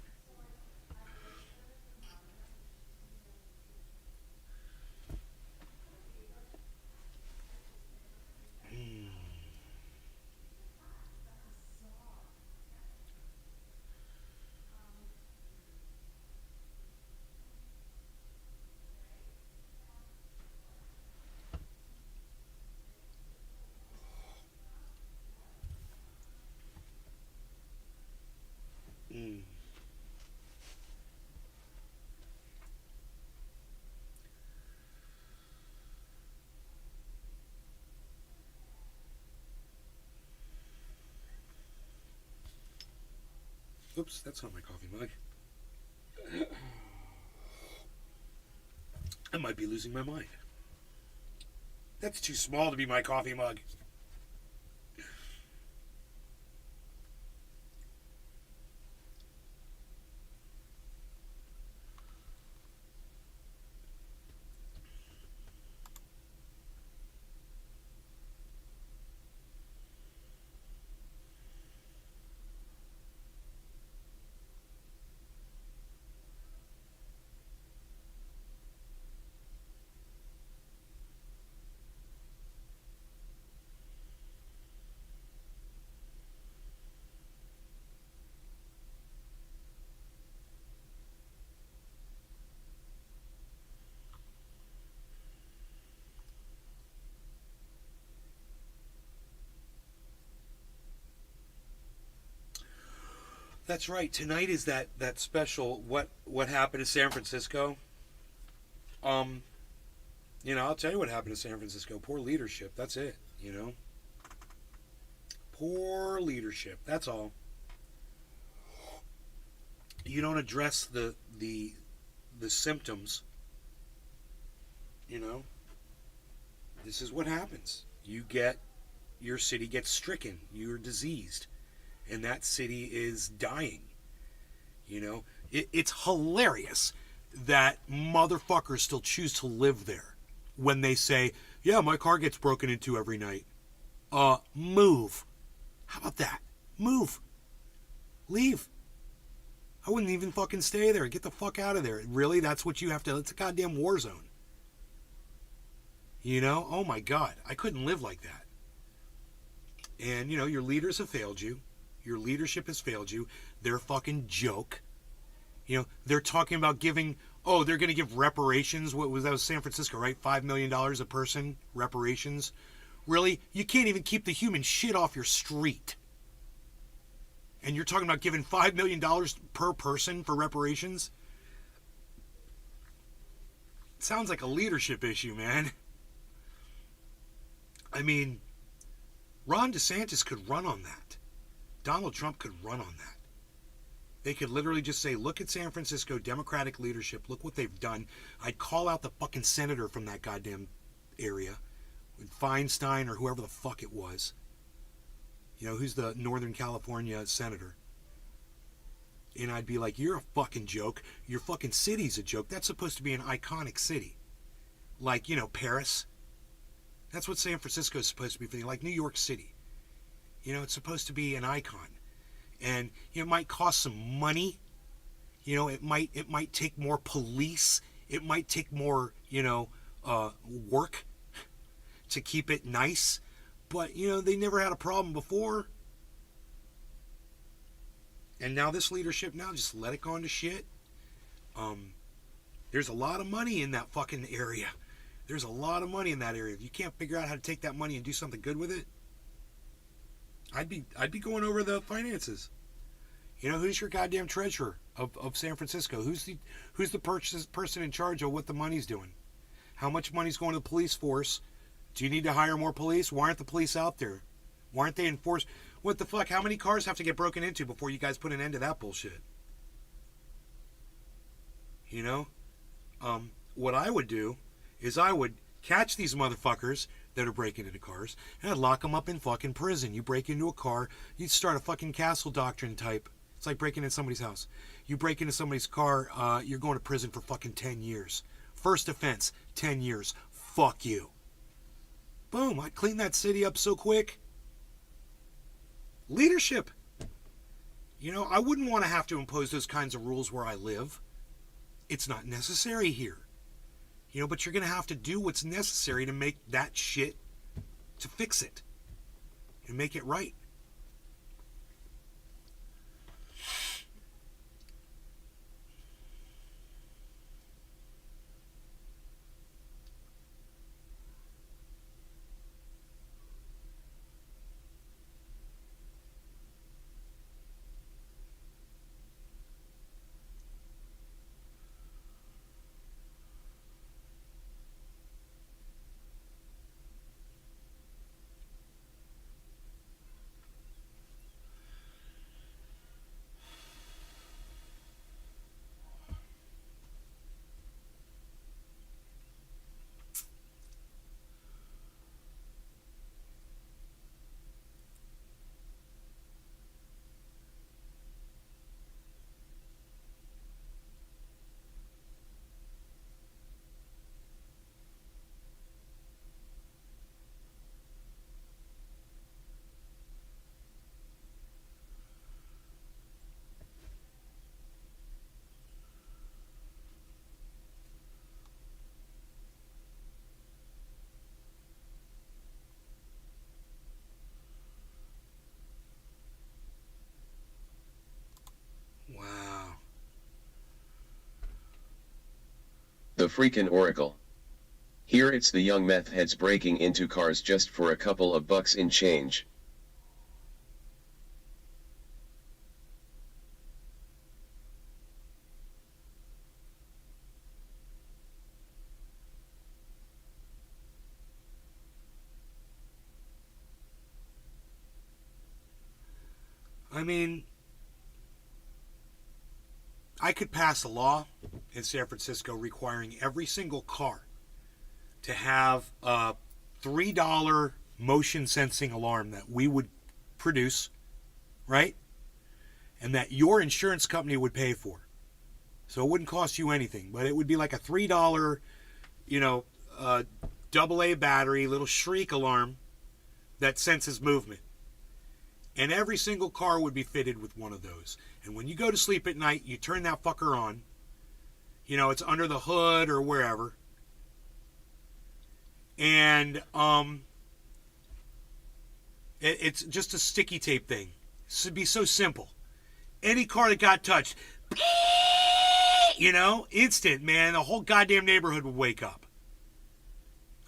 Oops, that's not my coffee mug. I might be losing my mind. That's too small to be my coffee mug. That's right. Tonight is that special. What happened to San Francisco? Um, I'll tell you what happened to San Francisco. Poor leadership. That's it. Poor leadership. That's all. You don't address the symptoms. This is what happens. Your city gets stricken. You're diseased. And that city is dying. It's hilarious that motherfuckers still choose to live there when they say, yeah, my car gets broken into every night. Move. How about that? Move. Leave. I wouldn't even fucking stay there. Get the fuck out of there. Really? That's what you have to... It's a goddamn war zone. Oh my God. I couldn't live like that. And, your leaders have failed you. Your leadership has failed you. They're a fucking joke. They're talking about giving... Oh, they're going to give reparations. That was San Francisco, right? $5 million a person, reparations. Really? You can't even keep the human shit off your street. And you're talking about giving $5 million per person for reparations? It sounds like a leadership issue, man. I mean, Ron DeSantis could run on that. Donald Trump could run on that. They could literally just say, look at San Francisco, Democratic leadership, look what they've done. I'd call out the fucking senator from that goddamn area, Feinstein or whoever the fuck it was. Who's the Northern California senator. And I'd be like, you're a fucking joke. Your fucking city's a joke. That's supposed to be an iconic city. Like, Paris. That's what San Francisco is supposed to be for, like New York City. It's supposed to be an icon. And it might cost some money. It might take more police. It might take more, work to keep it nice. But, they never had a problem before. And now this leadership just let it go into shit. There's a lot of money in that fucking area. There's a lot of money in that area. If you can't figure out how to take that money and do something good with it, I'd be going over the finances. Who's your goddamn treasurer of San Francisco? Who's the person in charge of what the money's doing? How much money's going to the police force? Do you need to hire more police? Why aren't the police out there? Why aren't they enforced? What the fuck? How many cars have to get broken into before you guys put an end to that bullshit? What I would do is I would catch these motherfuckers that are breaking into cars, and I'd lock them up in fucking prison. You break into a car, you'd start a fucking castle doctrine type. It's like breaking into somebody's house. You break into somebody's car, you're going to prison for fucking 10 years. First offense, 10 years. Fuck you. Boom, I'd clean that city up so quick. Leadership. I wouldn't want to have to impose those kinds of rules where I live. It's not necessary here. But you're going to have to do what's necessary to make that shit, to fix it, and make it right. The freaking Oracle. Here it's the young meth heads breaking into cars just for a couple of bucks in change. I mean, I could pass a law in San Francisco requiring every single car to have a $3 motion sensing alarm that we would produce, right? And that your insurance company would pay for. So it wouldn't cost you anything, but it would be like a $3, AA battery, little shriek alarm that senses movement. And every single car would be fitted with one of those. And when you go to sleep at night, you turn that fucker on. It's under the hood or wherever. And it's just a sticky tape thing. This would be so simple. Any car that got touched, instant, man. The whole goddamn neighborhood would wake up.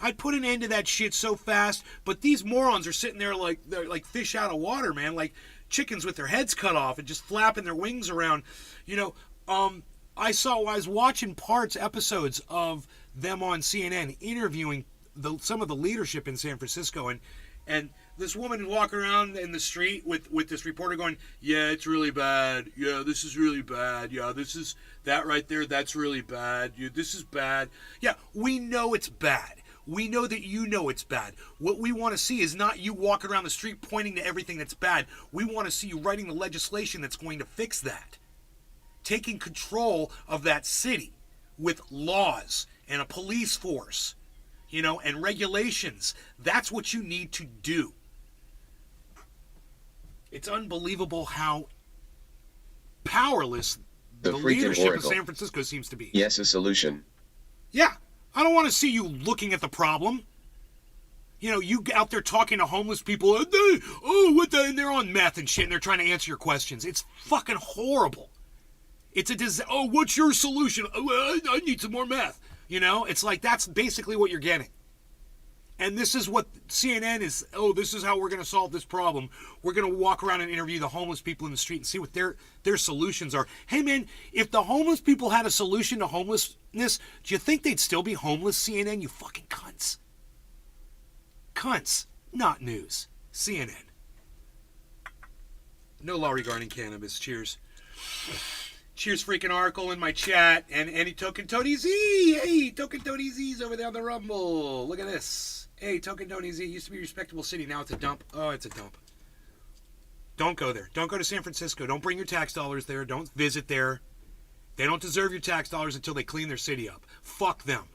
I'd put an end to that shit so fast, but these morons are sitting there like they're like fish out of water, man, like chickens with their heads cut off and just flapping their wings around. I was watching episodes of them on CNN interviewing some of the leadership in San Francisco, and this woman would walk around in the street with this reporter going, yeah, it's really bad. Yeah, this is really bad. Yeah, this is that right there. That's really bad. Yeah, this is bad. Yeah, we know it's bad. We know that you know it's bad. What we want to see is not you walking around the street pointing to everything that's bad. We want to see you writing the legislation that's going to fix that. Taking control of that city with laws and a police force, and regulations. That's what you need to do. It's unbelievable how powerless the leadership Oracle. of San Francisco seems to be. Yes, a solution. Yeah. I don't want to see you looking at the problem. You out there talking to homeless people. And they're on meth and shit, and they're trying to answer your questions. It's fucking horrible. It's a disaster. Oh, what's your solution? Oh, I need some more meth. It's like that's basically what you're getting. And this is what CNN is. Oh, this is how we're going to solve this problem. We're going to walk around and interview the homeless people in the street and see what their solutions are. Hey, man, if the homeless people had a solution to homelessness, do you think they'd still be homeless, CNN? You fucking cunts. Cunts. Not news. CNN. No law regarding cannabis. Cheers. Cheers, freaking Oracle in my chat. And any Token Tony Z. Hey, Token Tony Z's over there on the Rumble. Look at this. Hey, Token Tony Z. It used to be a respectable city. Now it's a dump. Oh, it's a dump. Don't go there. Don't go to San Francisco. Don't bring your tax dollars there. Don't visit there. They don't deserve your tax dollars until they clean their city up. Fuck them.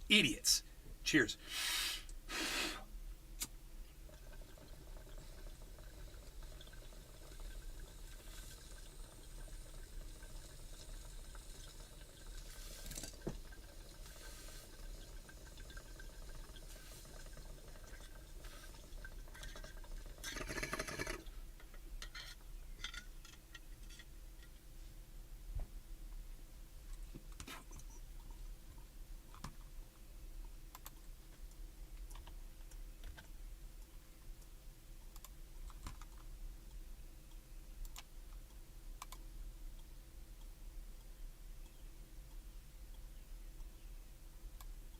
Idiots. Cheers.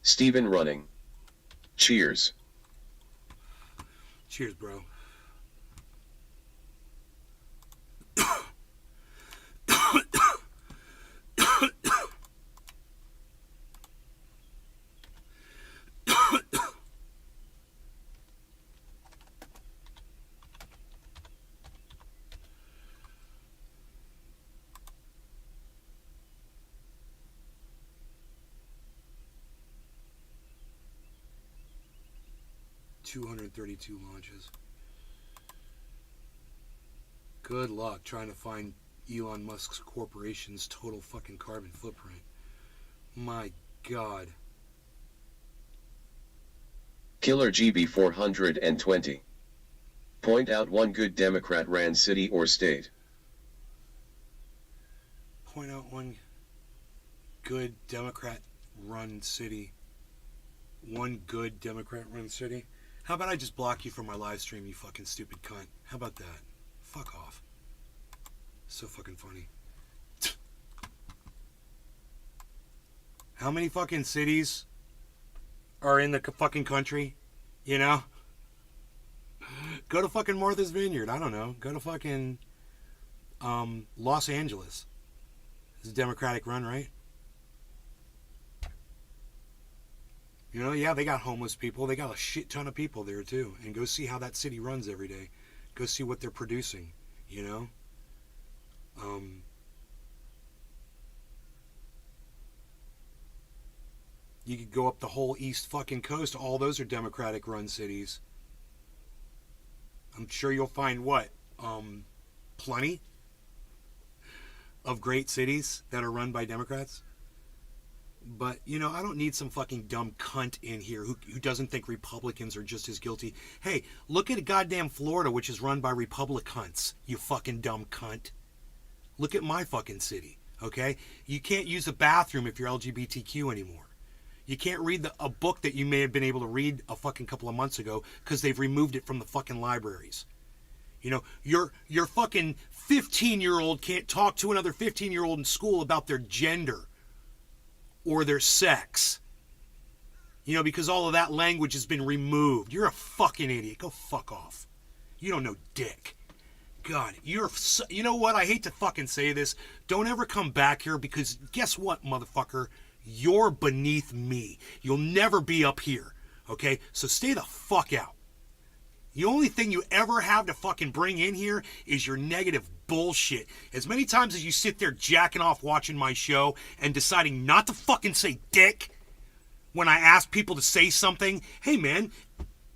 Steven running. Cheers. Cheers, bro. 232 launches. Good luck trying to find Elon Musk's corporation's total fucking carbon footprint. My God. Killer GB 420. Point out one good Democrat ran city or state. Point out one good Democrat run city. One good Democrat run city. How about I just block you from my live stream, you fucking stupid cunt? How about that? Fuck off. So fucking funny. How many fucking cities are in the fucking country? You know? Go to fucking Martha's Vineyard. I don't know. Go to fucking Los Angeles. It's a Democratic run, right? You know, yeah, they got homeless people. They got a shit ton of people there, too. And go see how that city runs every day. Go see what they're producing, you know? You could go up the whole east fucking coast. All those are Democratic run cities. I'm sure you'll find what? Plenty of great cities that are run by Democrats. But, you know, I don't need some fucking dumb cunt in here who doesn't think Republicans are just as guilty. Hey, look at goddamn Florida, which is run by Republicans, you fucking dumb cunt. Look at my fucking city, okay? You can't use a bathroom if you're LGBTQ anymore. You can't read a book that you may have been able to read a fucking couple of months ago because they've removed it from the fucking libraries. You know, your fucking 15-year-old can't talk to another 15-year-old in school about their gender or their sex. You know, because all of that language has been removed. You're a fucking idiot. Go fuck off. You don't know dick. God, you know what? I hate to fucking say this. Don't ever come back here because guess what, motherfucker? You're beneath me. You'll never be up here. Okay? So stay the fuck out. The only thing you ever have to fucking bring in here is your negative bullshit. As many times as you sit there jacking off watching my show and deciding not to fucking say dick when I ask people to say something, hey man,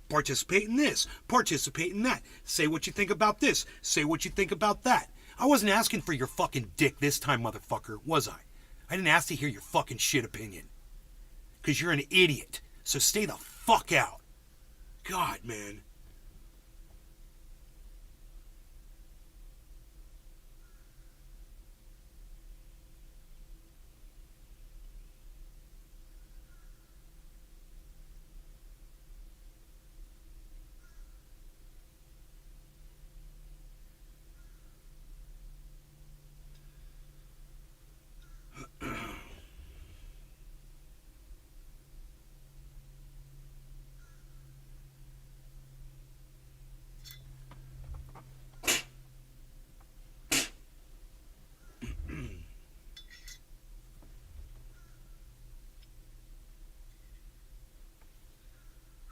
participate in this, participate in that. Say what you think about this, say what you think about that. I wasn't asking for your fucking dick this time, motherfucker, was I? I didn't ask to hear your fucking shit opinion. Because you're an idiot. So stay the fuck out. God, man.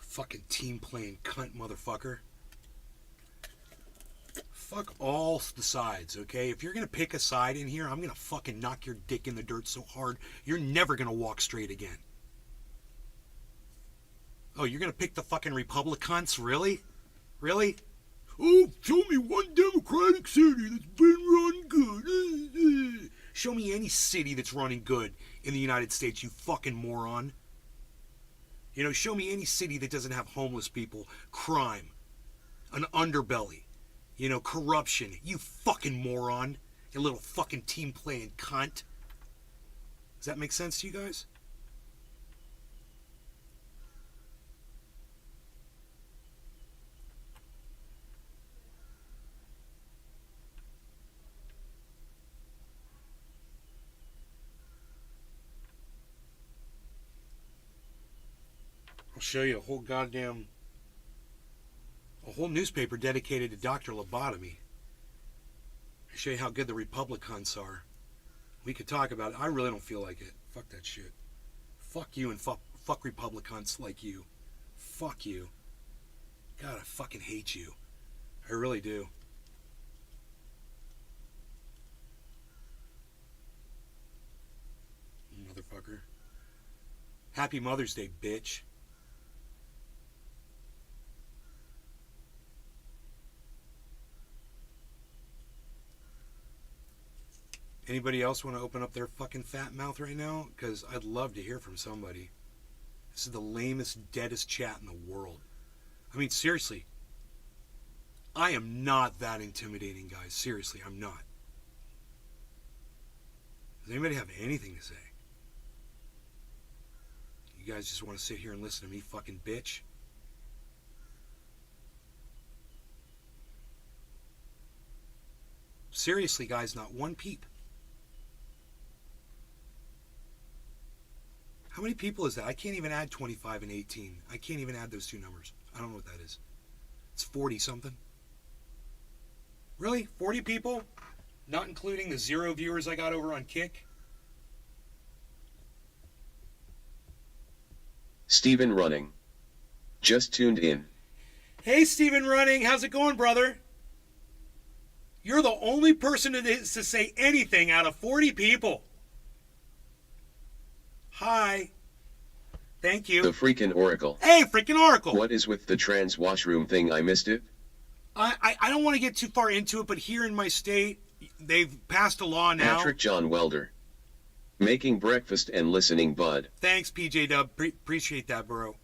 Fucking team playing cunt motherfucker. Fuck all the sides, okay? If you're gonna pick a side in here, I'm gonna fucking knock your dick in the dirt so hard, you're never gonna walk straight again. Oh, you're gonna pick the fucking Republicans? Really? Really? Oh, show me one Democratic city that's been run good. Show me any city that's running good in the United States, you fucking moron. You know, show me any city that doesn't have homeless people, crime, an underbelly, you know, corruption. You fucking moron. You little fucking team playing cunt. Does that make sense to you guys? I'll show you a whole newspaper dedicated to Dr. Lobotomy. I'll show you how good the Republicans are. We could talk about it. I really don't feel like it. Fuck that shit. Fuck you and fuck Republicans like you. Fuck you. God, I fucking hate you. I really do. Motherfucker. Happy Mother's Day, bitch. Anybody else want to open up their fucking fat mouth right now? Because I'd love to hear from somebody. This is the lamest, deadest chat in the world. I mean, seriously. I am not that intimidating, guys. Seriously, I'm not. Does anybody have anything to say? You guys just want to sit here and listen to me fucking bitch? Seriously, guys, not one peep. How many people is that? I can't even add 25 and 18. I can't even add those two numbers. I don't know what that is. It's 40 something. Really? 40 people? Not including the 0 viewers I got over on Kick? Steven Running. Just tuned in. Hey, Steven Running. How's it going, brother? You're the only person to say anything out of 40 people. Hi. Thank you. The freaking Oracle. Hey, freaking Oracle. What is with the trans washroom thing? I missed it. I don't want to get too far into it, but here in my state, they've passed a law now. Patrick John Welder. Making breakfast and listening, bud. Thanks, PJ Dub. Appreciate that, bro.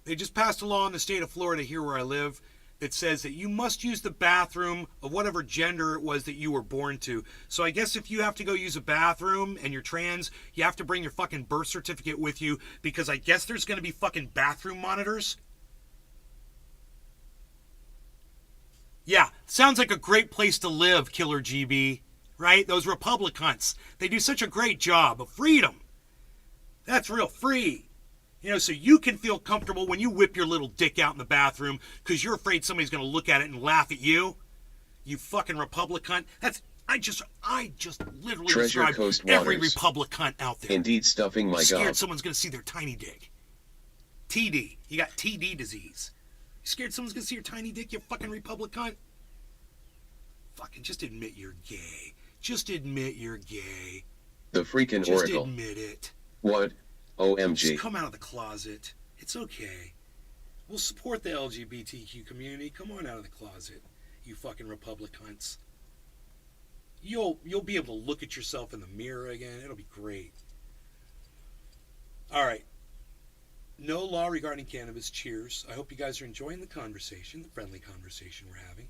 They just passed a law in the state of Florida, here where I live, that says that you must use the bathroom of whatever gender it was that you were born to. So I guess if you have to go use a bathroom and you're trans, you have to bring your fucking birth certificate with you, because I guess there's going to be fucking bathroom monitors. Yeah, sounds like a great place to live, Killer GB. Right? Those Republicans. They do such a great job of freedom. That's real free. You know, so you can feel comfortable when you whip your little dick out in the bathroom because you're afraid somebody's going to look at it and laugh at you. You fucking Republican. I just literally Treasure described Coast every Waters. Republican out there. Indeed, stuffing my Scared gob. someone's going to see their tiny dick. TD. You got TD disease. You scared someone's going to see your tiny dick, you fucking Republican? Fucking just admit you're gay. Just admit you're gay. The freaking Just Oracle. admit it. What? OMG. Just come out of the closet. It's okay. We'll support the LGBTQ community. Come on out of the closet, you fucking Republicans. You'll be able to look at yourself in the mirror again. It'll be great. All right. No law regarding cannabis. Cheers. I hope you guys are enjoying the conversation, the friendly conversation we're having.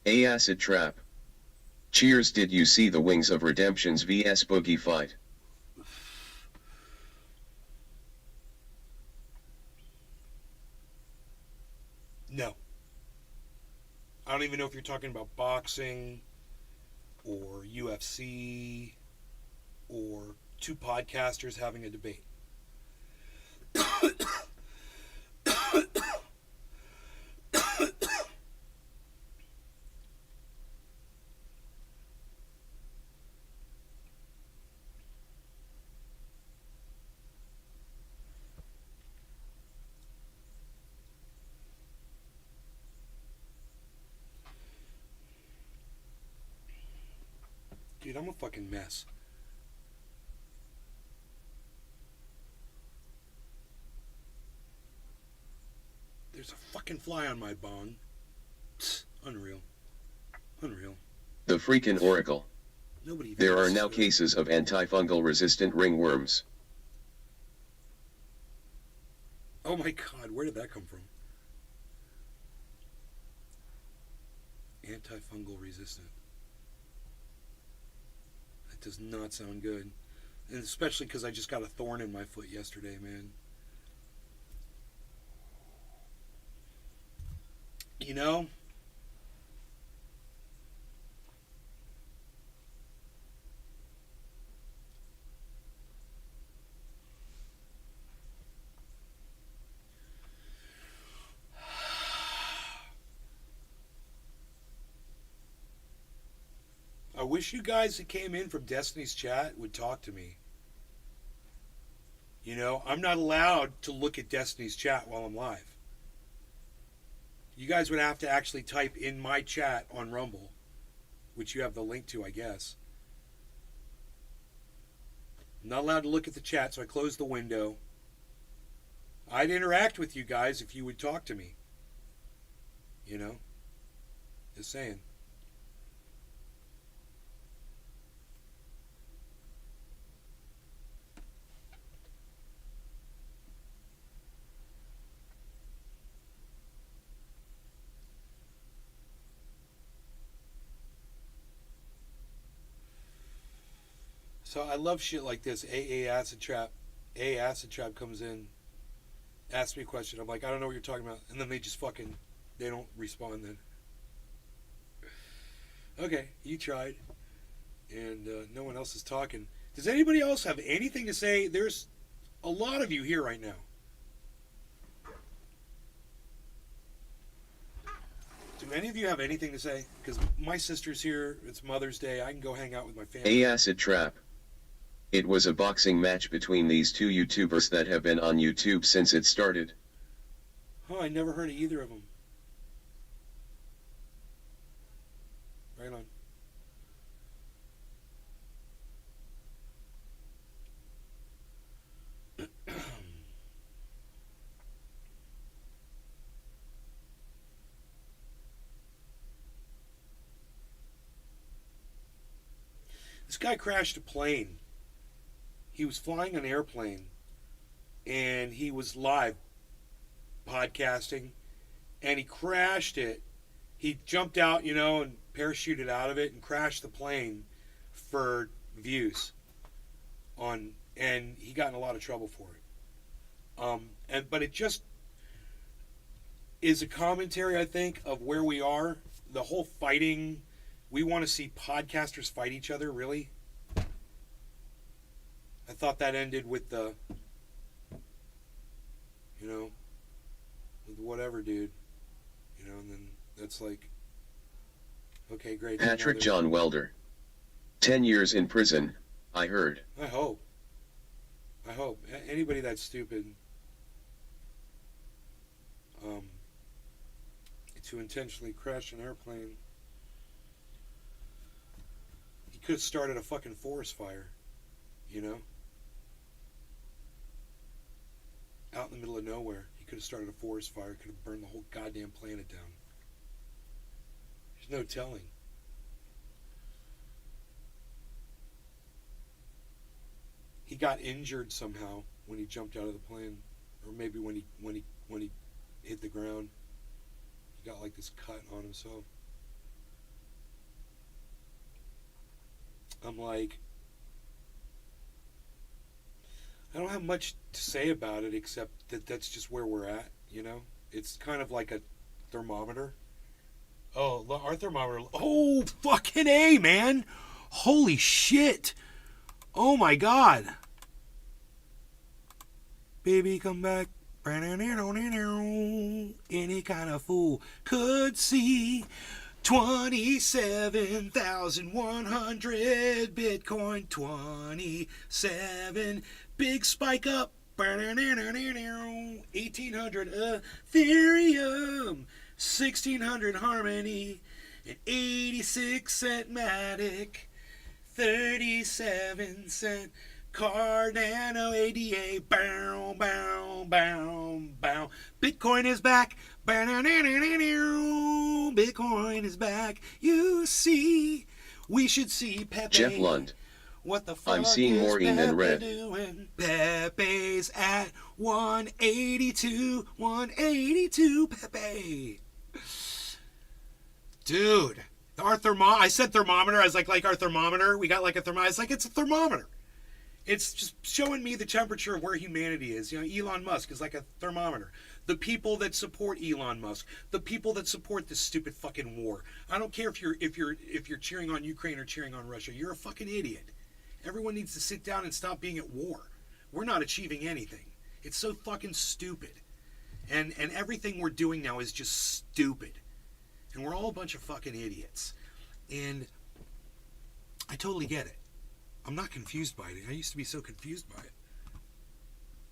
A acid trap. Cheers. Did you see the Wings of Redemption's vs Boogie fight? No. I don't even know if you're talking about boxing or UFC or two podcasters having a debate. Dude, I'm a fucking mess. There's a fucking fly on my bong. Psst, unreal. Unreal. The freaking Oracle. Nobody even There are knows now this. cases of antifungal resistant ringworms. Oh my god, where did that come from? Antifungal resistant. That does not sound good. And especially because I just got a thorn in my foot yesterday, man. You know? I wish you guys that came in from Destiny's chat would talk to me. You know, I'm not allowed to look at Destiny's chat while I'm live. You guys would have to actually type in my chat on Rumble, which you have the link to, I guess. I'm not allowed to look at the chat, so I closed the window. I'd interact with you guys if you would talk to me. You know? Just saying. So I love shit like this. AA Acid Trap. AA Acid Trap comes in, asks me a question. I'm like, I don't know what you're talking about. And then they just fucking, they don't respond then. Okay, you tried. And no one else is talking. Does anybody else have anything to say? There's a lot of you here right now. Do any of you have anything to say? Because my sister's here. It's Mother's Day. I can go hang out with my family. A Acid Trap. It was a boxing match between these two YouTubers that have been on YouTube since it started. Oh, I never heard of either of them. Right on. This guy crashed a plane. He was flying an airplane, and he was live podcasting, and he crashed it. He jumped out, you know, and parachuted out of it and crashed the plane for views on, and he got in a lot of trouble for it. But it just is a commentary, I think, of where we are. The whole fighting. We want to see podcasters fight each other, really? I thought that ended with the, you know, with whatever, dude. You know, and then that's like, okay, great. Patrick John Welder. 10 years in prison, I heard. I hope. Anybody that's stupid to intentionally crash an airplane, he could have started a fucking forest fire, you know? Out in the middle of nowhere. He could have started a forest fire, could have burned the whole goddamn planet down. There's no telling. He got injured somehow when he jumped out of the plane, or maybe when he hit the ground. He got like this cut on himself. I'm like, I don't have much to say about it except that that's just where we're at, you know? It's kind of like a thermometer. Oh, our thermometer. Oh, fucking A, man. Holy shit. Oh, my God. Baby, come back. Any kind of fool could see 27,100 Bitcoin, 27 big spike up, 1,800 Ethereum, 1,600 Harmony, an 86-cent Matic, 37-cent Cardano ADA, bow, bow, bow, bow. Bitcoin is back. Bitcoin is back. You see, we should see Pepe. Jeff Lund. What the fuck I'm seeing is more in than Pepe red. doing? Pepe's at 182, 182, Pepe. Dude, our I said thermometer. I was like our thermometer. We got like a thermometer. It's like, it's a thermometer. It's just showing me the temperature of where humanity is. You know, Elon Musk is like a thermometer. The people that support Elon Musk, the people that support this stupid fucking war. I don't care if you're cheering on Ukraine or cheering on Russia. You're a fucking idiot. Everyone needs to sit down and stop being at war. We're not achieving anything. It's so fucking stupid. And everything we're doing now is just stupid. And we're all a bunch of fucking idiots. And I totally get it. I'm not confused by it. I used to be so confused by it.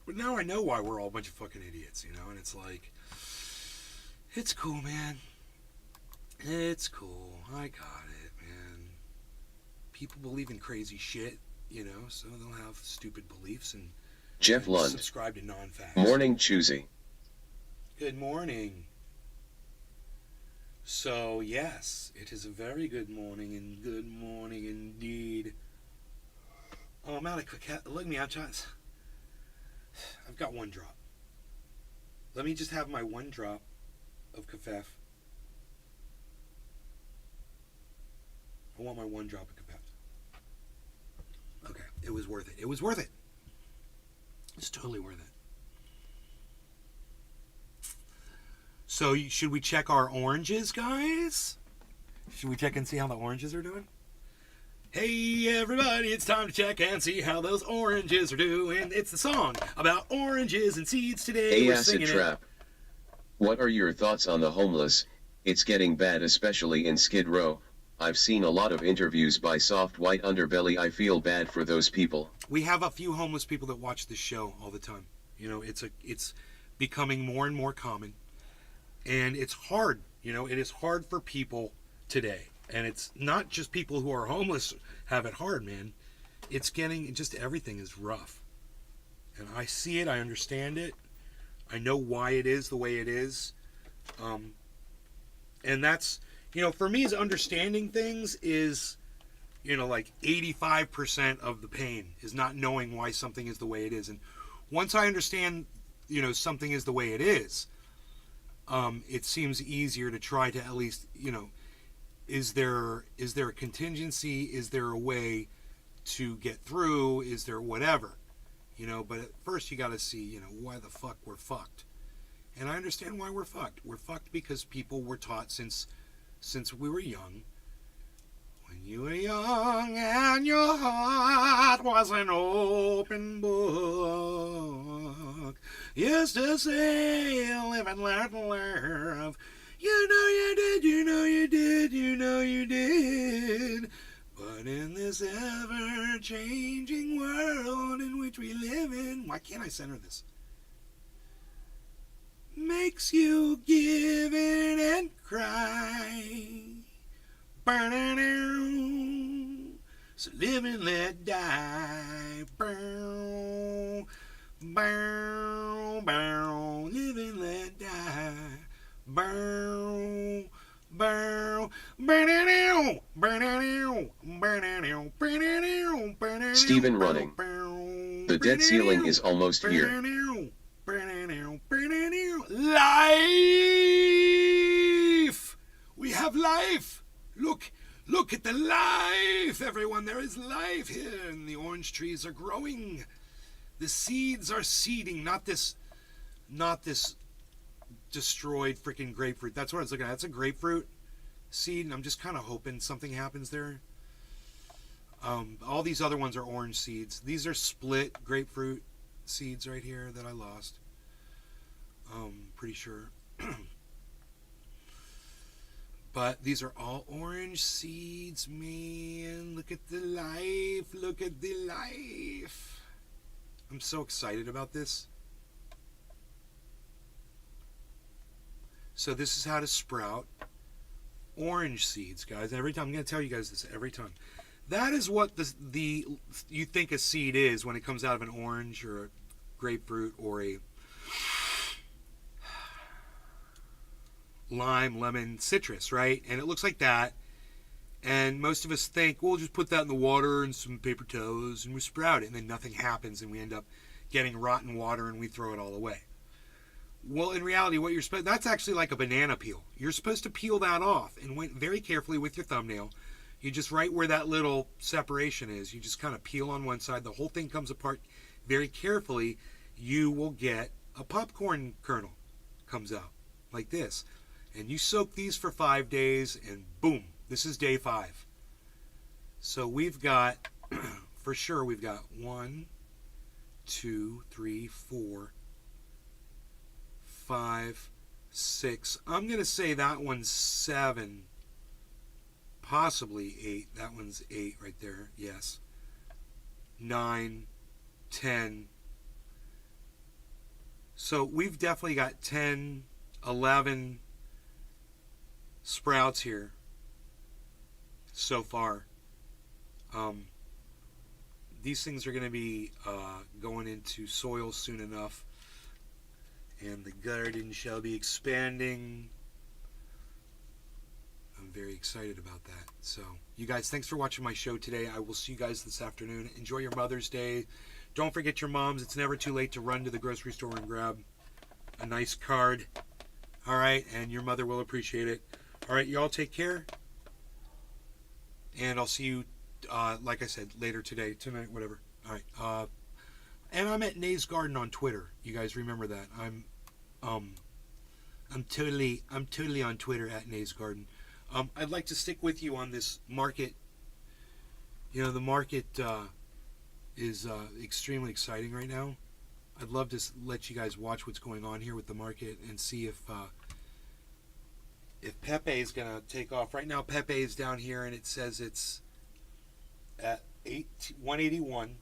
But now I know why we're all a bunch of fucking idiots, you know? And it's like, it's cool, man. It's cool. I got it, man. People believe in crazy shit, you know, so they'll have stupid beliefs and Jeff Lund. subscribe to non-facts. Morning choosy. Good morning. So, yes, it is a very good morning, and good morning indeed. Oh, I'm out of quick. Look at me, I've got one drop. Let me just have my one drop of kafef. I want my one drop of kafef. Okay, it was worth it. It was worth it. It's totally worth it. So, should we check our oranges, guys? Should we check and see how the oranges are doing? Hey, everybody, it's time to check and see how those oranges are doing. It's the song about oranges and seeds today. Hey, We're Acid singing Trap. What are your thoughts on the homeless? It's getting bad, especially in Skid Row. I've seen a lot of interviews by Soft White Underbelly. I feel bad for those people. We have a few homeless people that watch this show all the time. You know, it's becoming more and more common. And it's hard, you know, it is hard for people today. And it's not just people who are homeless have it hard, man. It's getting, just everything is rough. And I see it, I understand it. I know why it is the way it is. And that's, you know, for me, is understanding things is, you know, like 85% of the pain is not knowing why something is the way it is. And once I understand, you know, something is the way it is, it seems easier to try to at least, you know, is there a contingency? Is there a way to get through? Is there whatever? You know, but at first you got to see, you know, why the fuck we're fucked. And I understand why we're fucked. We're fucked because people were taught since we were young. When you were young and your heart was an open book, used to say, live and let love. You know you did, you know you did, you know you did. But in this ever-changing world in which we live in, why can't I center this? Makes you give in and cry. Burn. So live and let die. Burn. Live and let die. Burn. Stephen running. The debt ceiling is almost here. Life! We have life! Look at the life! Everyone, there is life here, and the orange trees are growing. The seeds are seeding, not this destroyed freaking grapefruit. That's what I was looking at. That's a grapefruit seed, and I'm just kind of hoping something happens there. All these other ones are orange seeds. These are split grapefruit seeds right here that I lost. Pretty sure. But these are all orange seeds, man. Look at the life. Look at the life. I'm so excited about this. So this is how to sprout orange seeds, guys. Every time I'm going to tell you guys this every time. That is what the you think a seed is when it comes out of an orange or a grapefruit or a lime, lemon, citrus, right? And it looks like that. And most of us think, we'll just put that in the water and some paper towels and we sprout it. And then nothing happens and we end up getting rotten water and we throw it all away. Well, in reality, what you're supposed, that's actually like a banana peel. You're supposed to peel that off and wait very carefully with your thumbnail. You just right where that little separation is, you just kind of peel on one side. The whole thing comes apart very carefully. You will get a popcorn kernel comes out like this. And you soak these for 5 days and boom, this is day 5. So we've got, for sure, we've got 1, 2, 3, 4, 5, 6. I'm going to say that one's 7, possibly 8. That one's 8 right there, yes. 9, 10, So we've definitely got 10, 11 sprouts here so far. These things are going to be going into soil soon enough, and the garden shall be expanding. I'm very excited about that. So, you guys, thanks for watching my show today. I will see you guys this afternoon. Enjoy your Mother's Day. Don't forget your moms. It's never too late to run to the grocery store and grab a nice card. All right, and your mother will appreciate it. All right, y'all take care. And I'll see you, like I said, later today, tonight, whatever. All right. And I'm at Nay's Garden on Twitter. You guys remember that? I'm totally on Twitter at Nay's Garden. I'd like to stick with you on this market. You know, the market is extremely exciting right now. I'd love to let you guys watch what's going on here with the market and see if Pepe is going to take off. Right now, Pepe is down here, and it says it's at 181,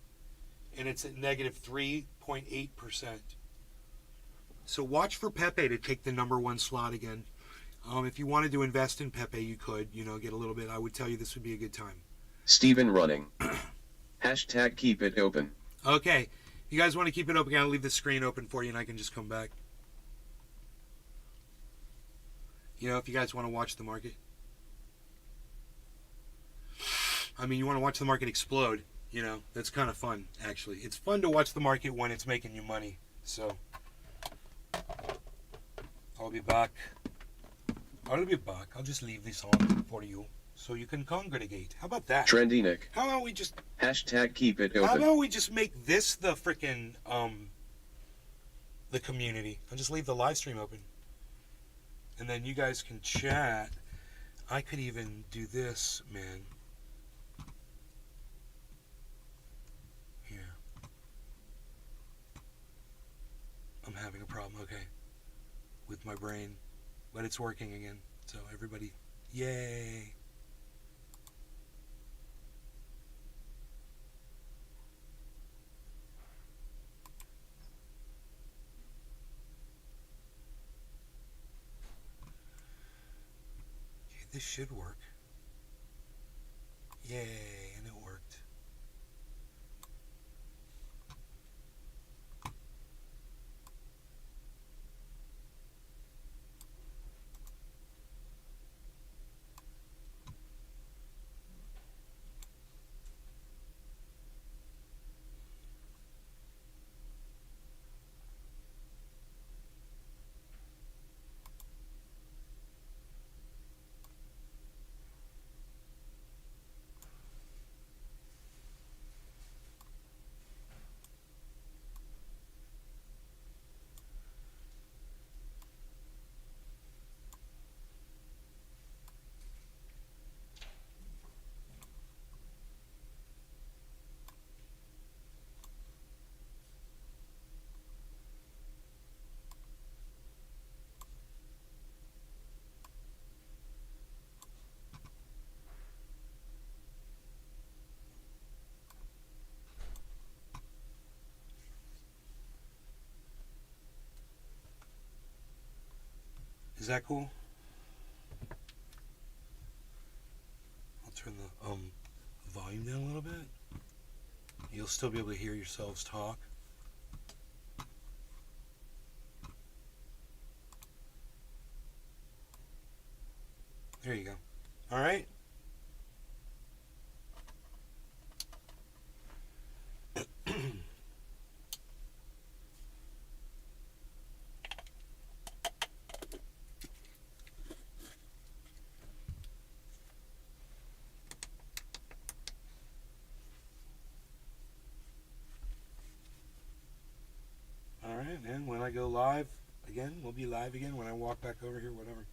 and it's at negative 3.8%. So watch for Pepe to take the number one slot again. If you wanted to invest in Pepe, you could, get a little bit. I would tell you this would be a good time. Steven running. Hashtag keep it open. Okay. You guys want to keep it open? I'll leave the screen open for you, and I can just come back. If you guys want to watch the market. I mean, you want to watch the market explode. That's kind of fun, actually. It's fun to watch the market when it's making you money. So, I'll be back. I'll just leave this on for you so you can congregate. How about that? Trendy Nick. How about we just... Hashtag keep it open. How about we just make this the frickin' the community? I'll just leave the live stream open. And then you guys can chat. I could even do this, man. Here. I'm having a problem, okay, with my brain. But it's working again. So everybody, yay. Okay, this should work. Yay, and it worked. Is that cool? I'll turn the volume down a little bit. You'll still be able to hear yourselves talk. There you go. All right. And when I go live again, we'll be live again when I walk back over here, whatever.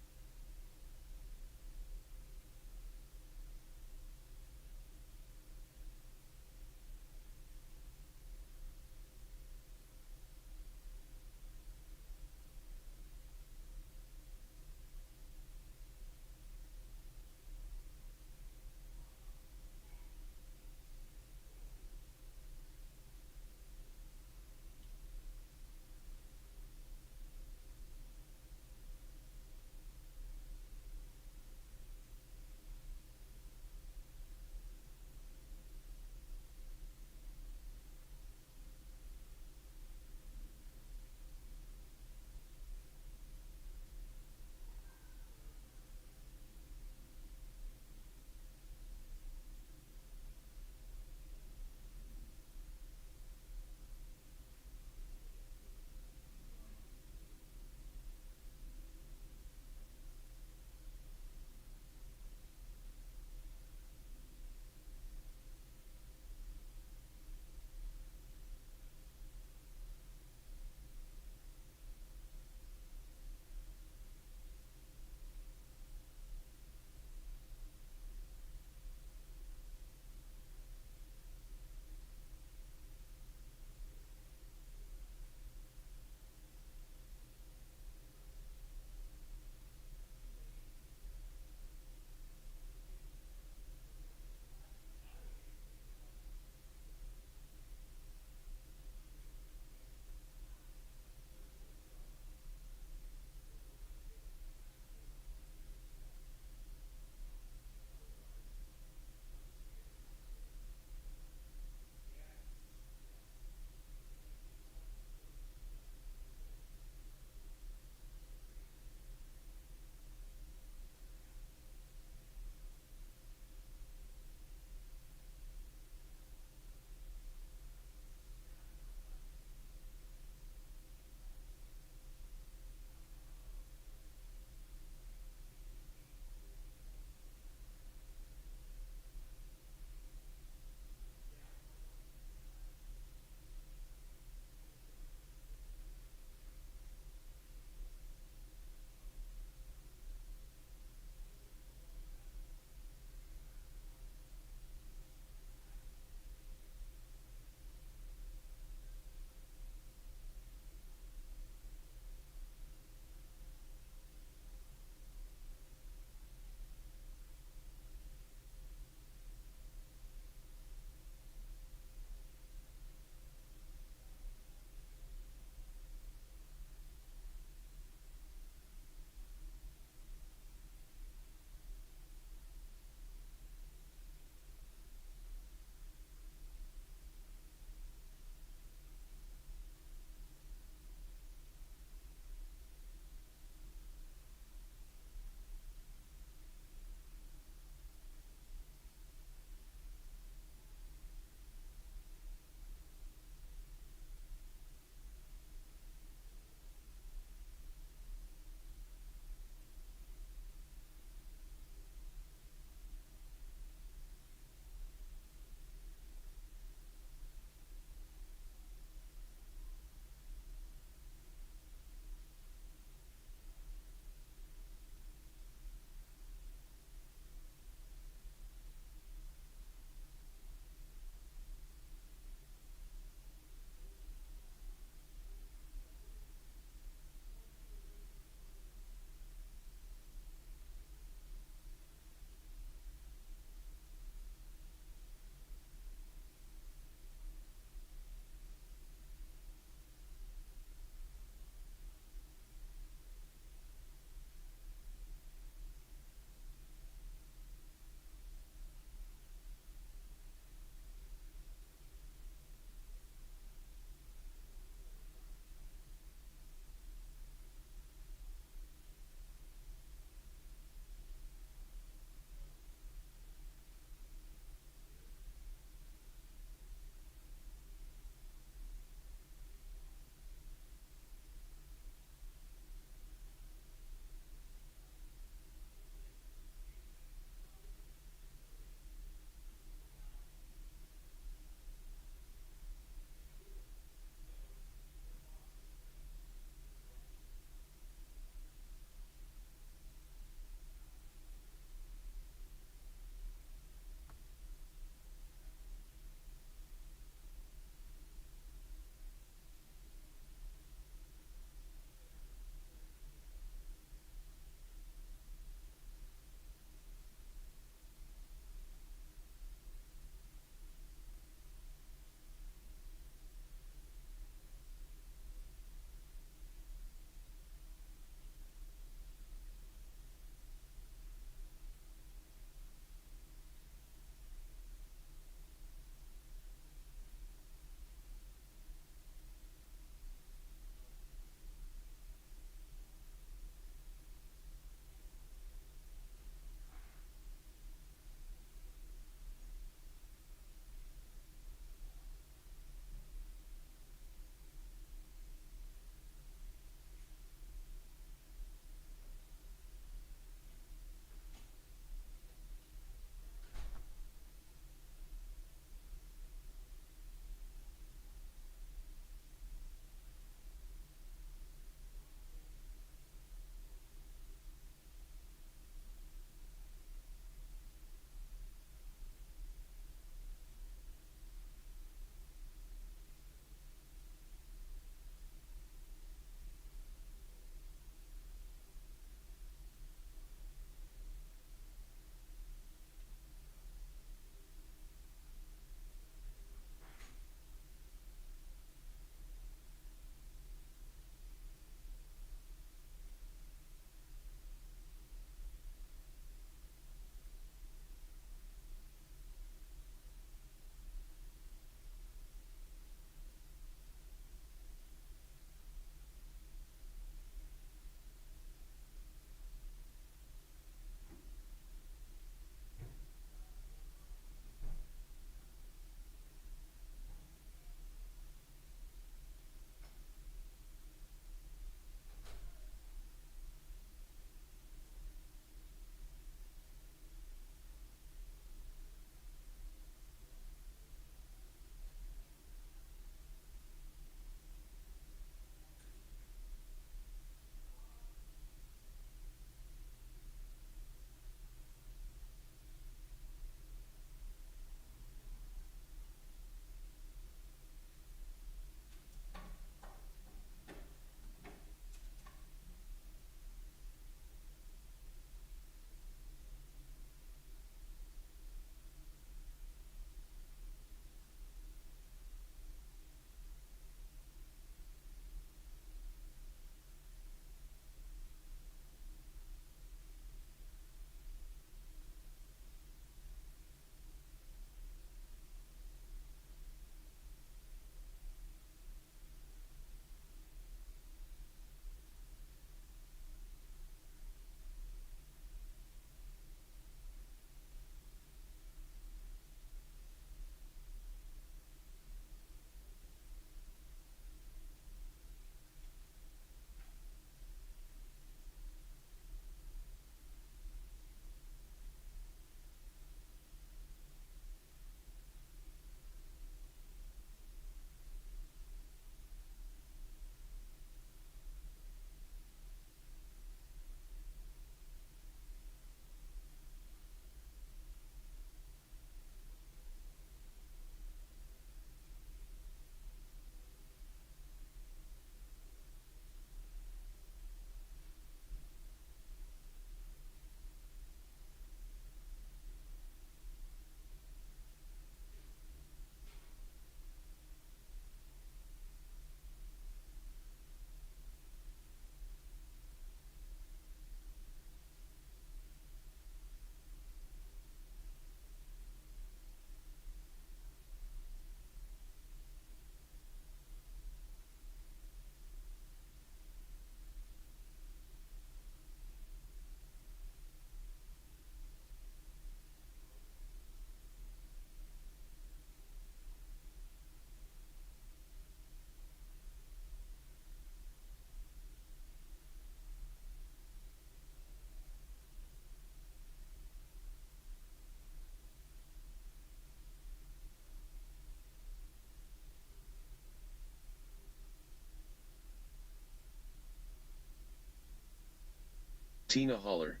Tina holler.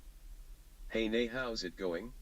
Hey Nay, how's it going?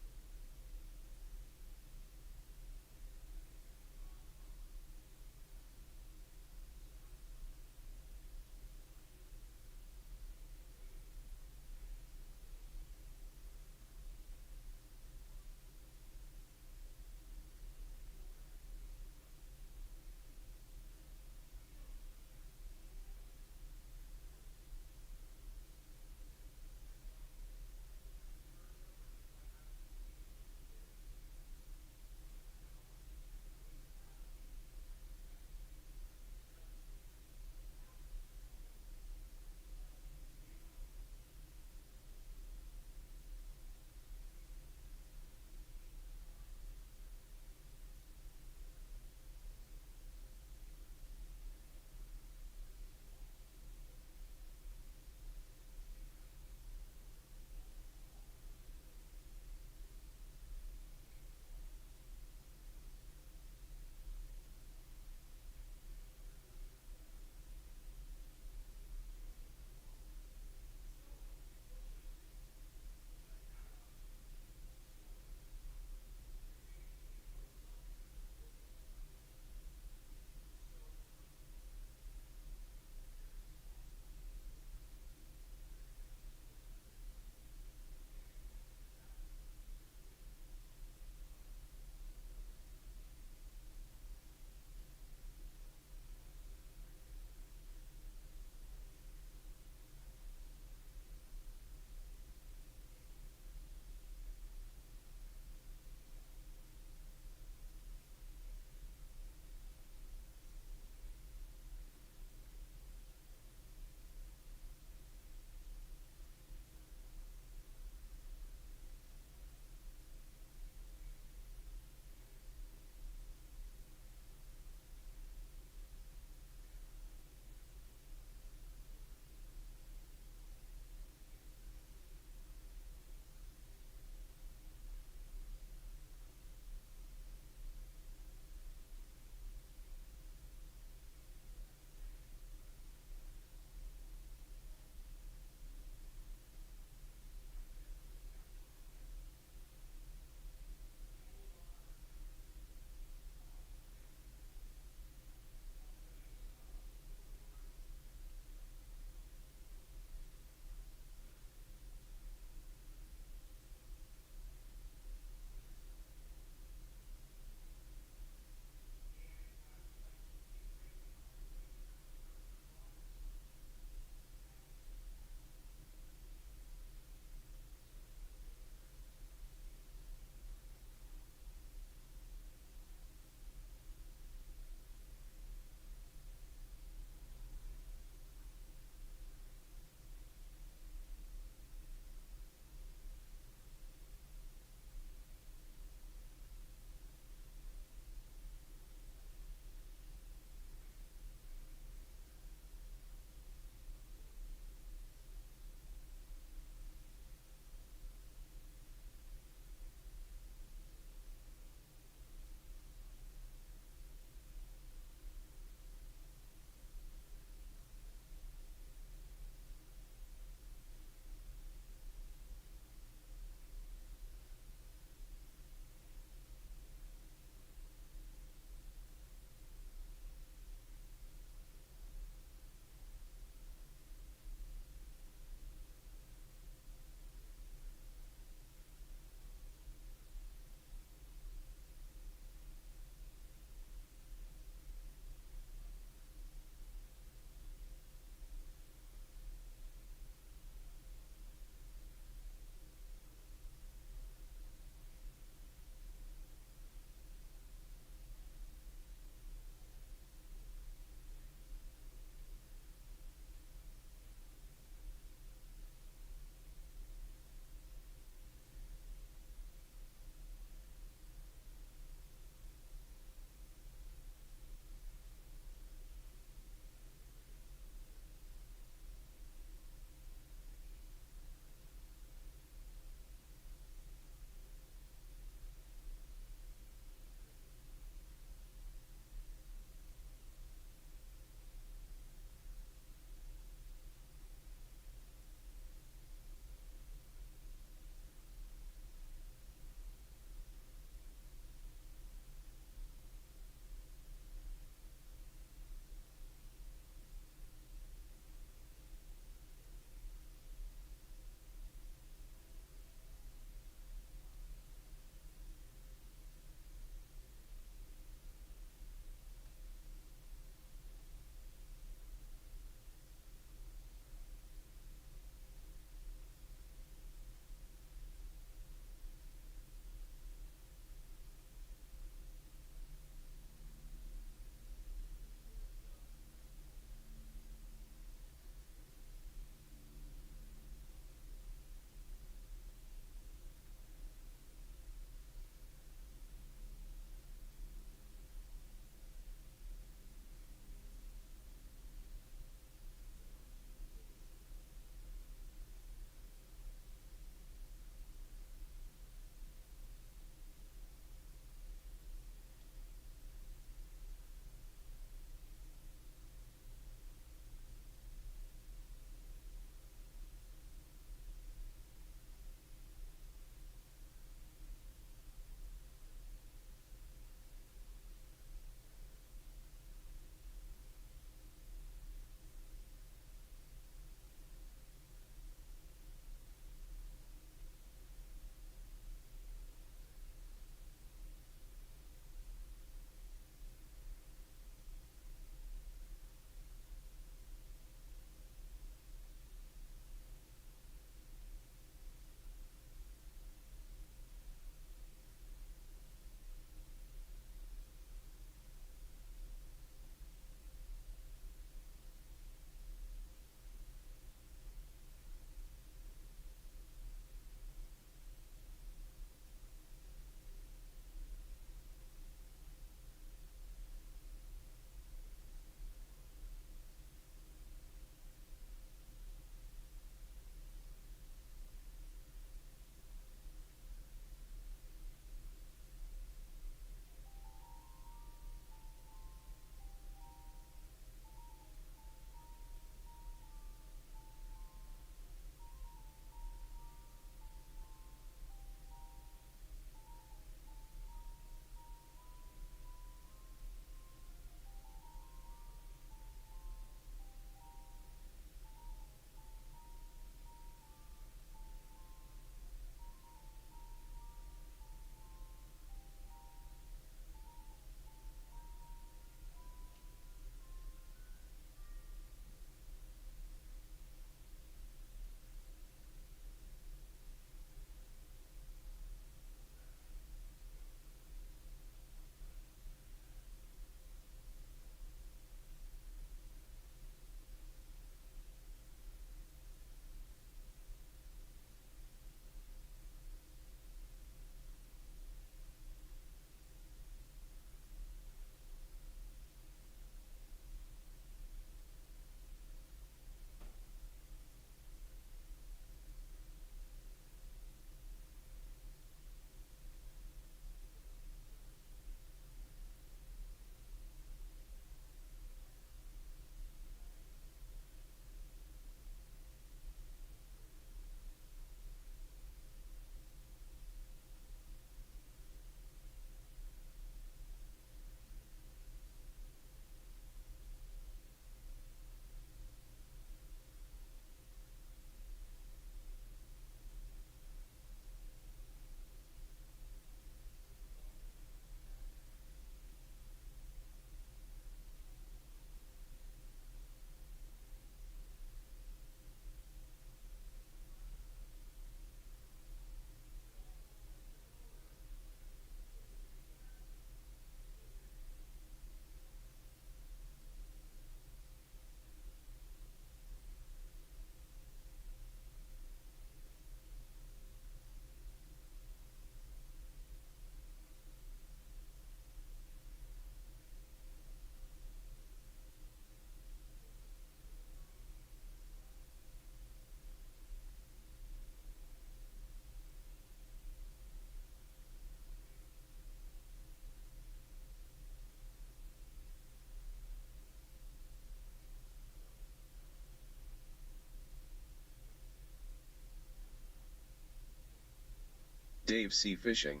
Dave C. Fishing.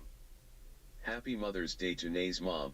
Happy Mother's Day to Nay's mom.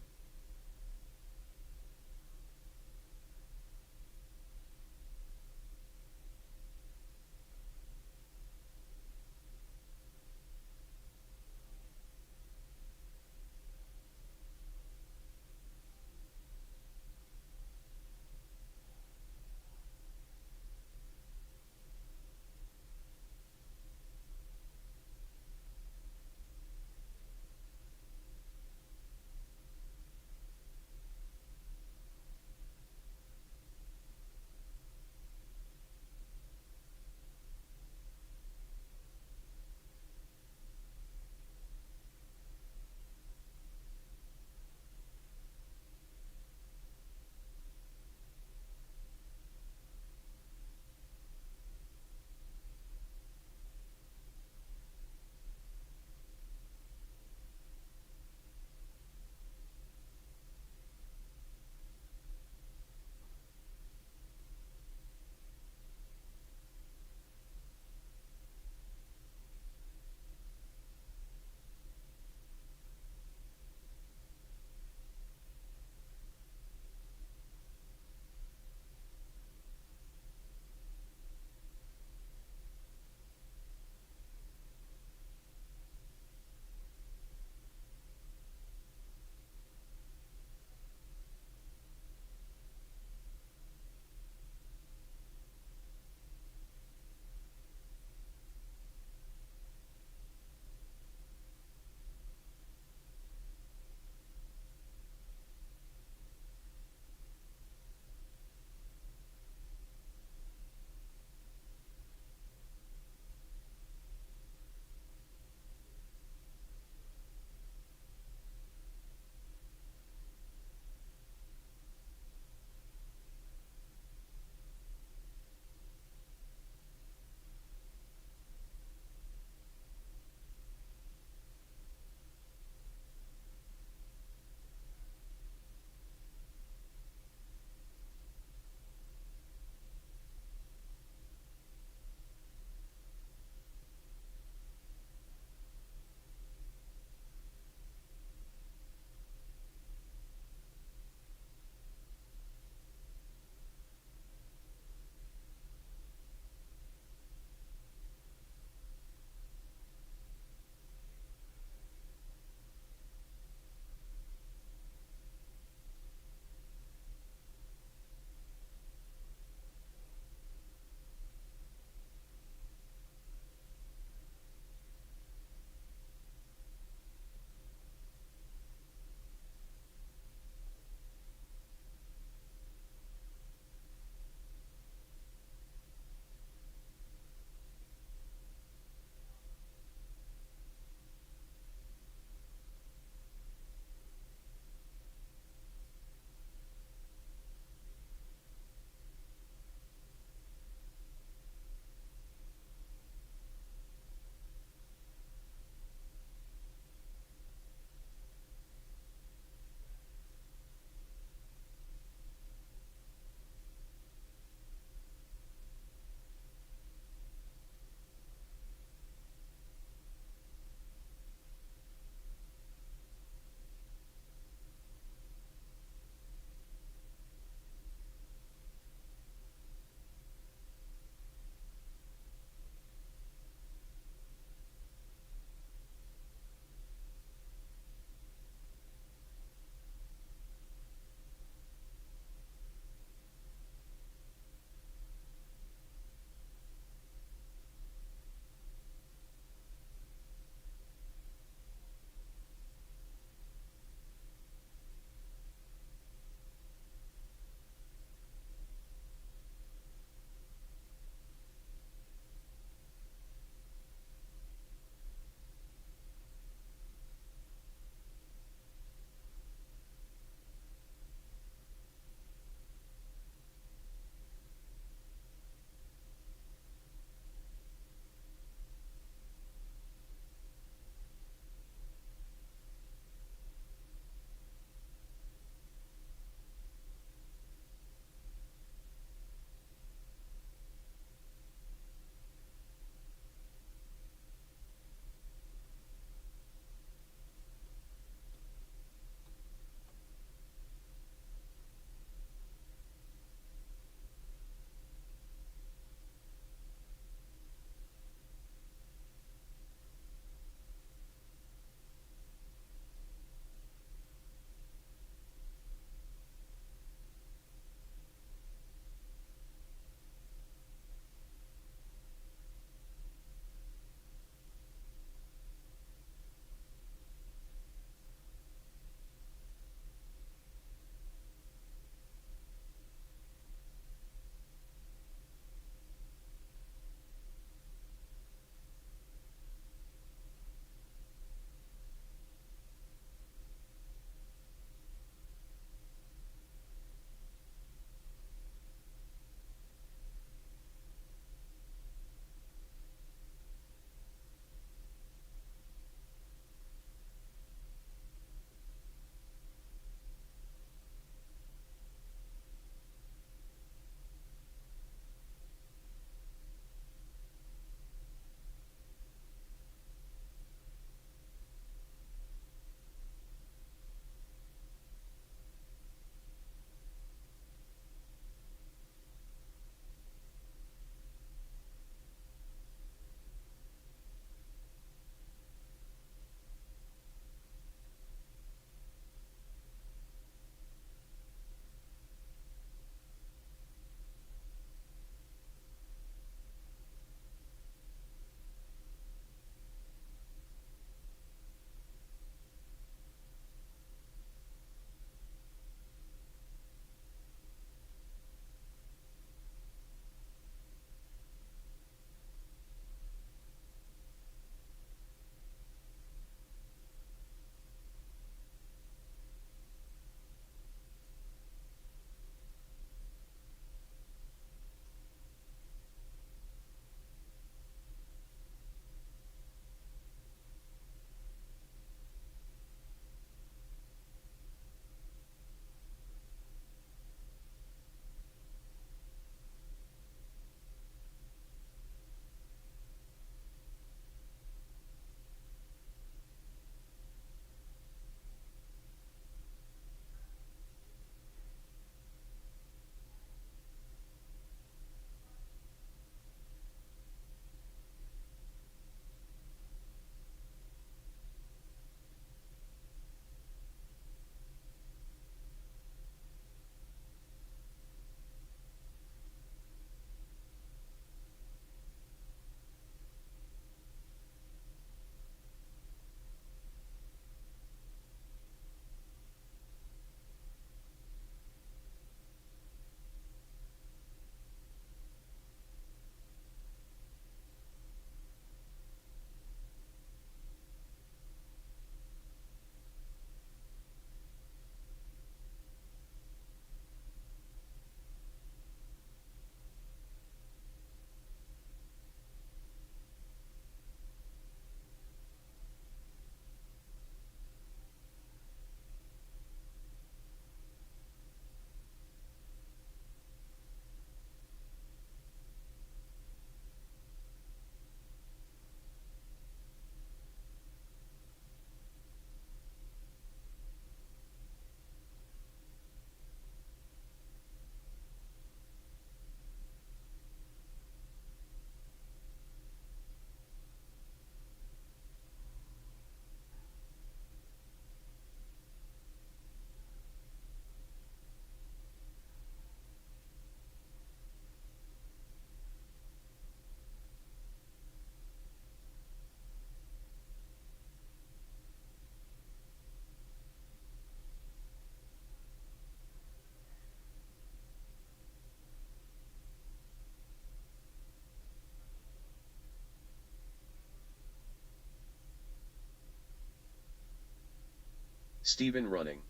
Stephen running.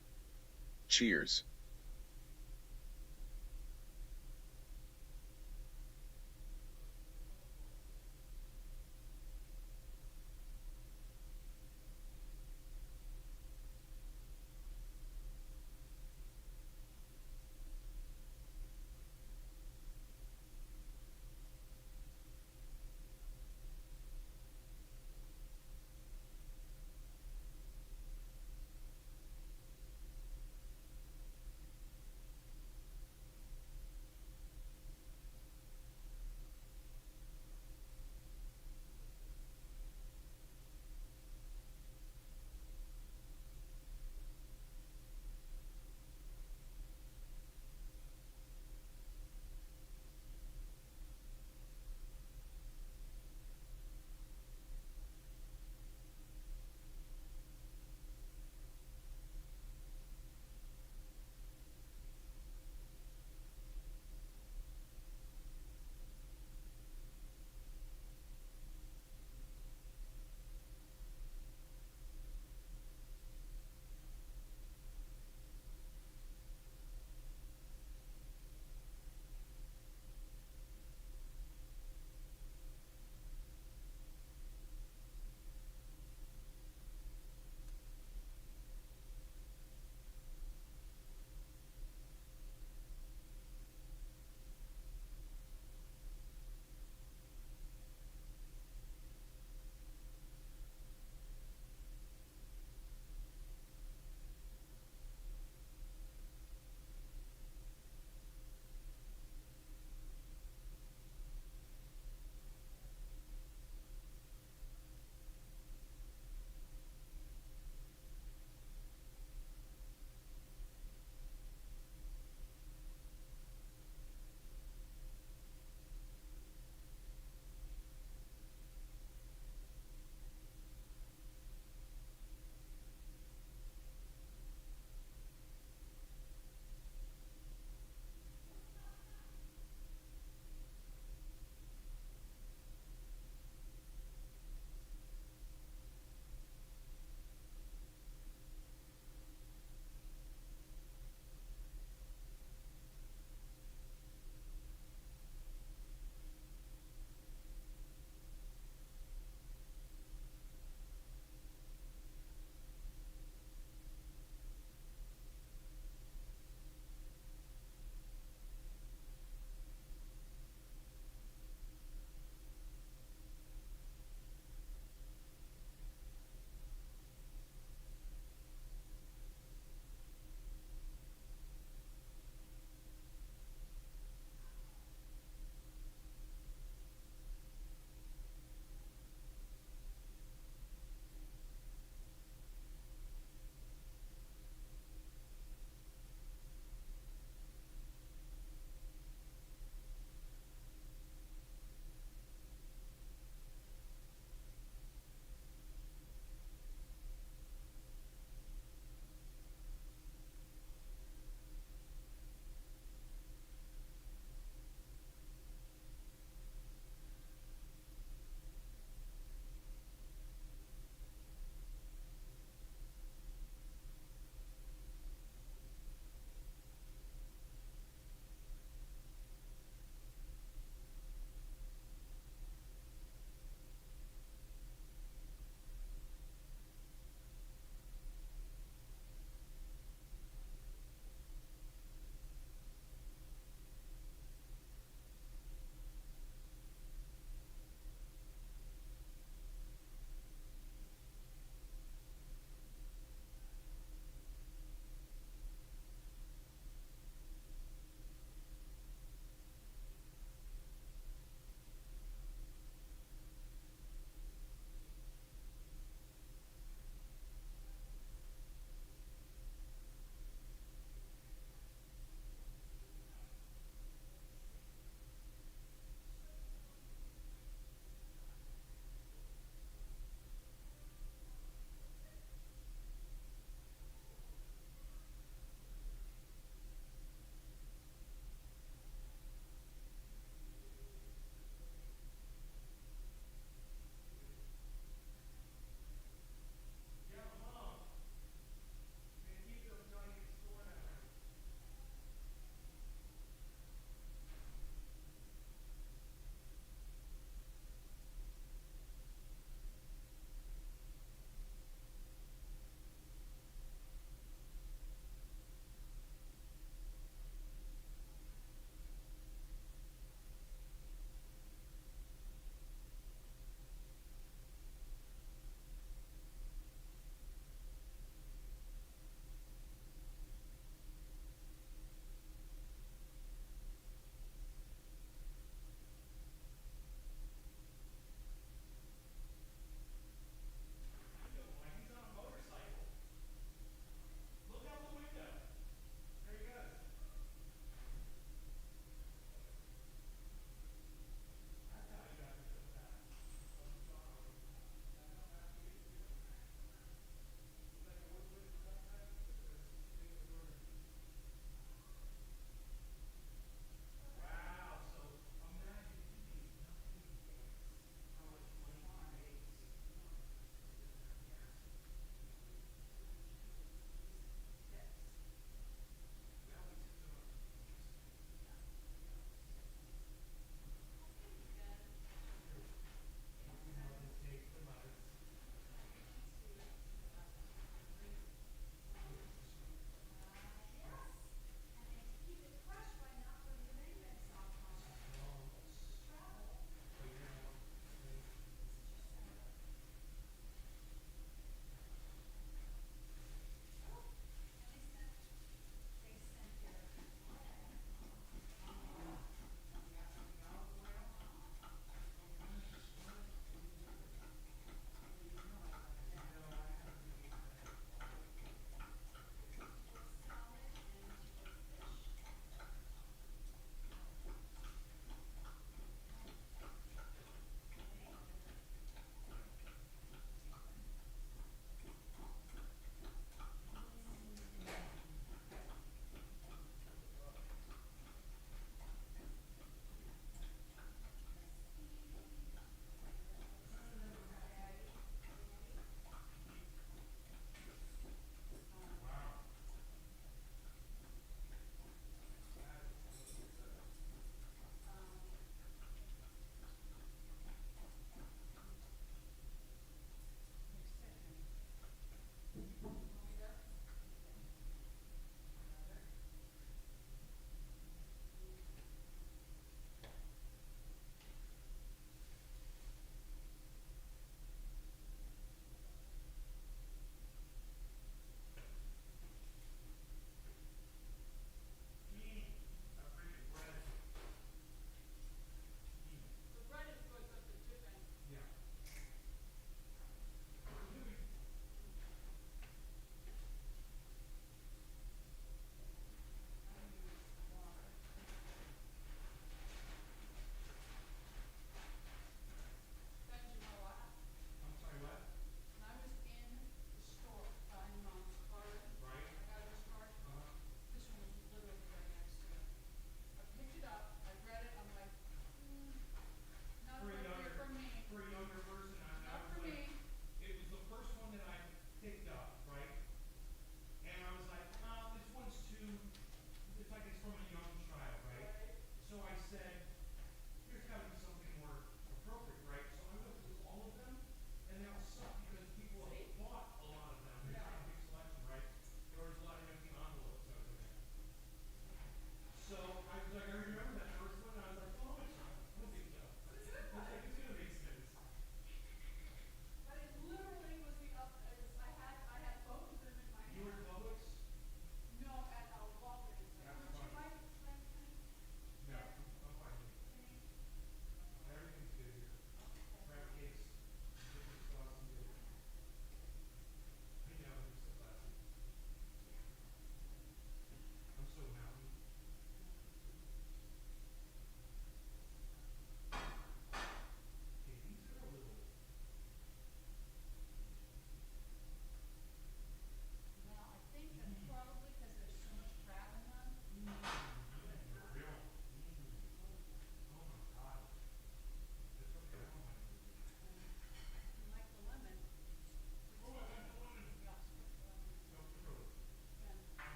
Cheers.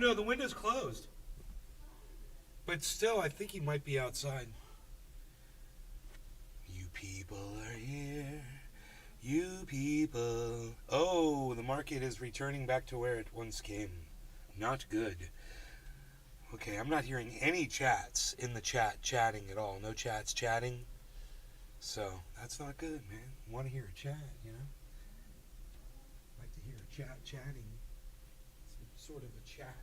no, the window's closed. But still, I think he might be outside. You people are here. You people. Oh, the market is returning back to where it once came. Not good. Okay, I'm not hearing any chats in the chat chatting at all. No chats chatting. So, that's not good, man. I want to hear a chat, you know? I like to hear a chat chatting. Some sort of a chat.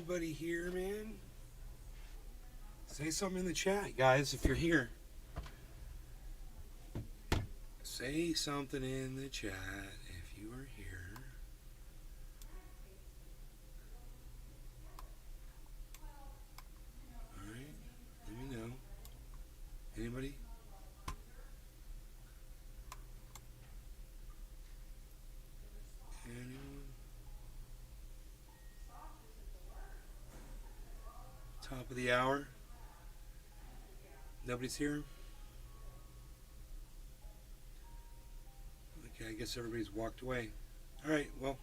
Anybody here, man? Say something in the chat, guys, if you're here. Say something in the chat if you are here. Alright, let me know. Anybody? Anyone? Top of the hour. Nobody's here? Okay, I guess everybody's walked away. Alright, well,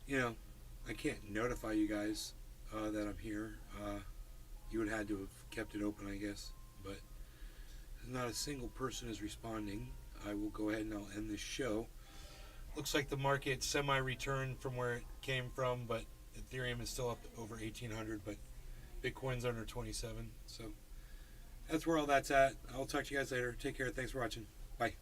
you know, I can't notify you guys that I'm here. You would have had to have kept it open, I guess. But not a single person is responding. I will go ahead and I'll end this show. Looks like the market semi-returned from where it came from, but Ethereum is still up over 1,800, but Bitcoin's under 27. So that's where all that's at. I'll talk to you guys later. Take care. Thanks for watching. Bye.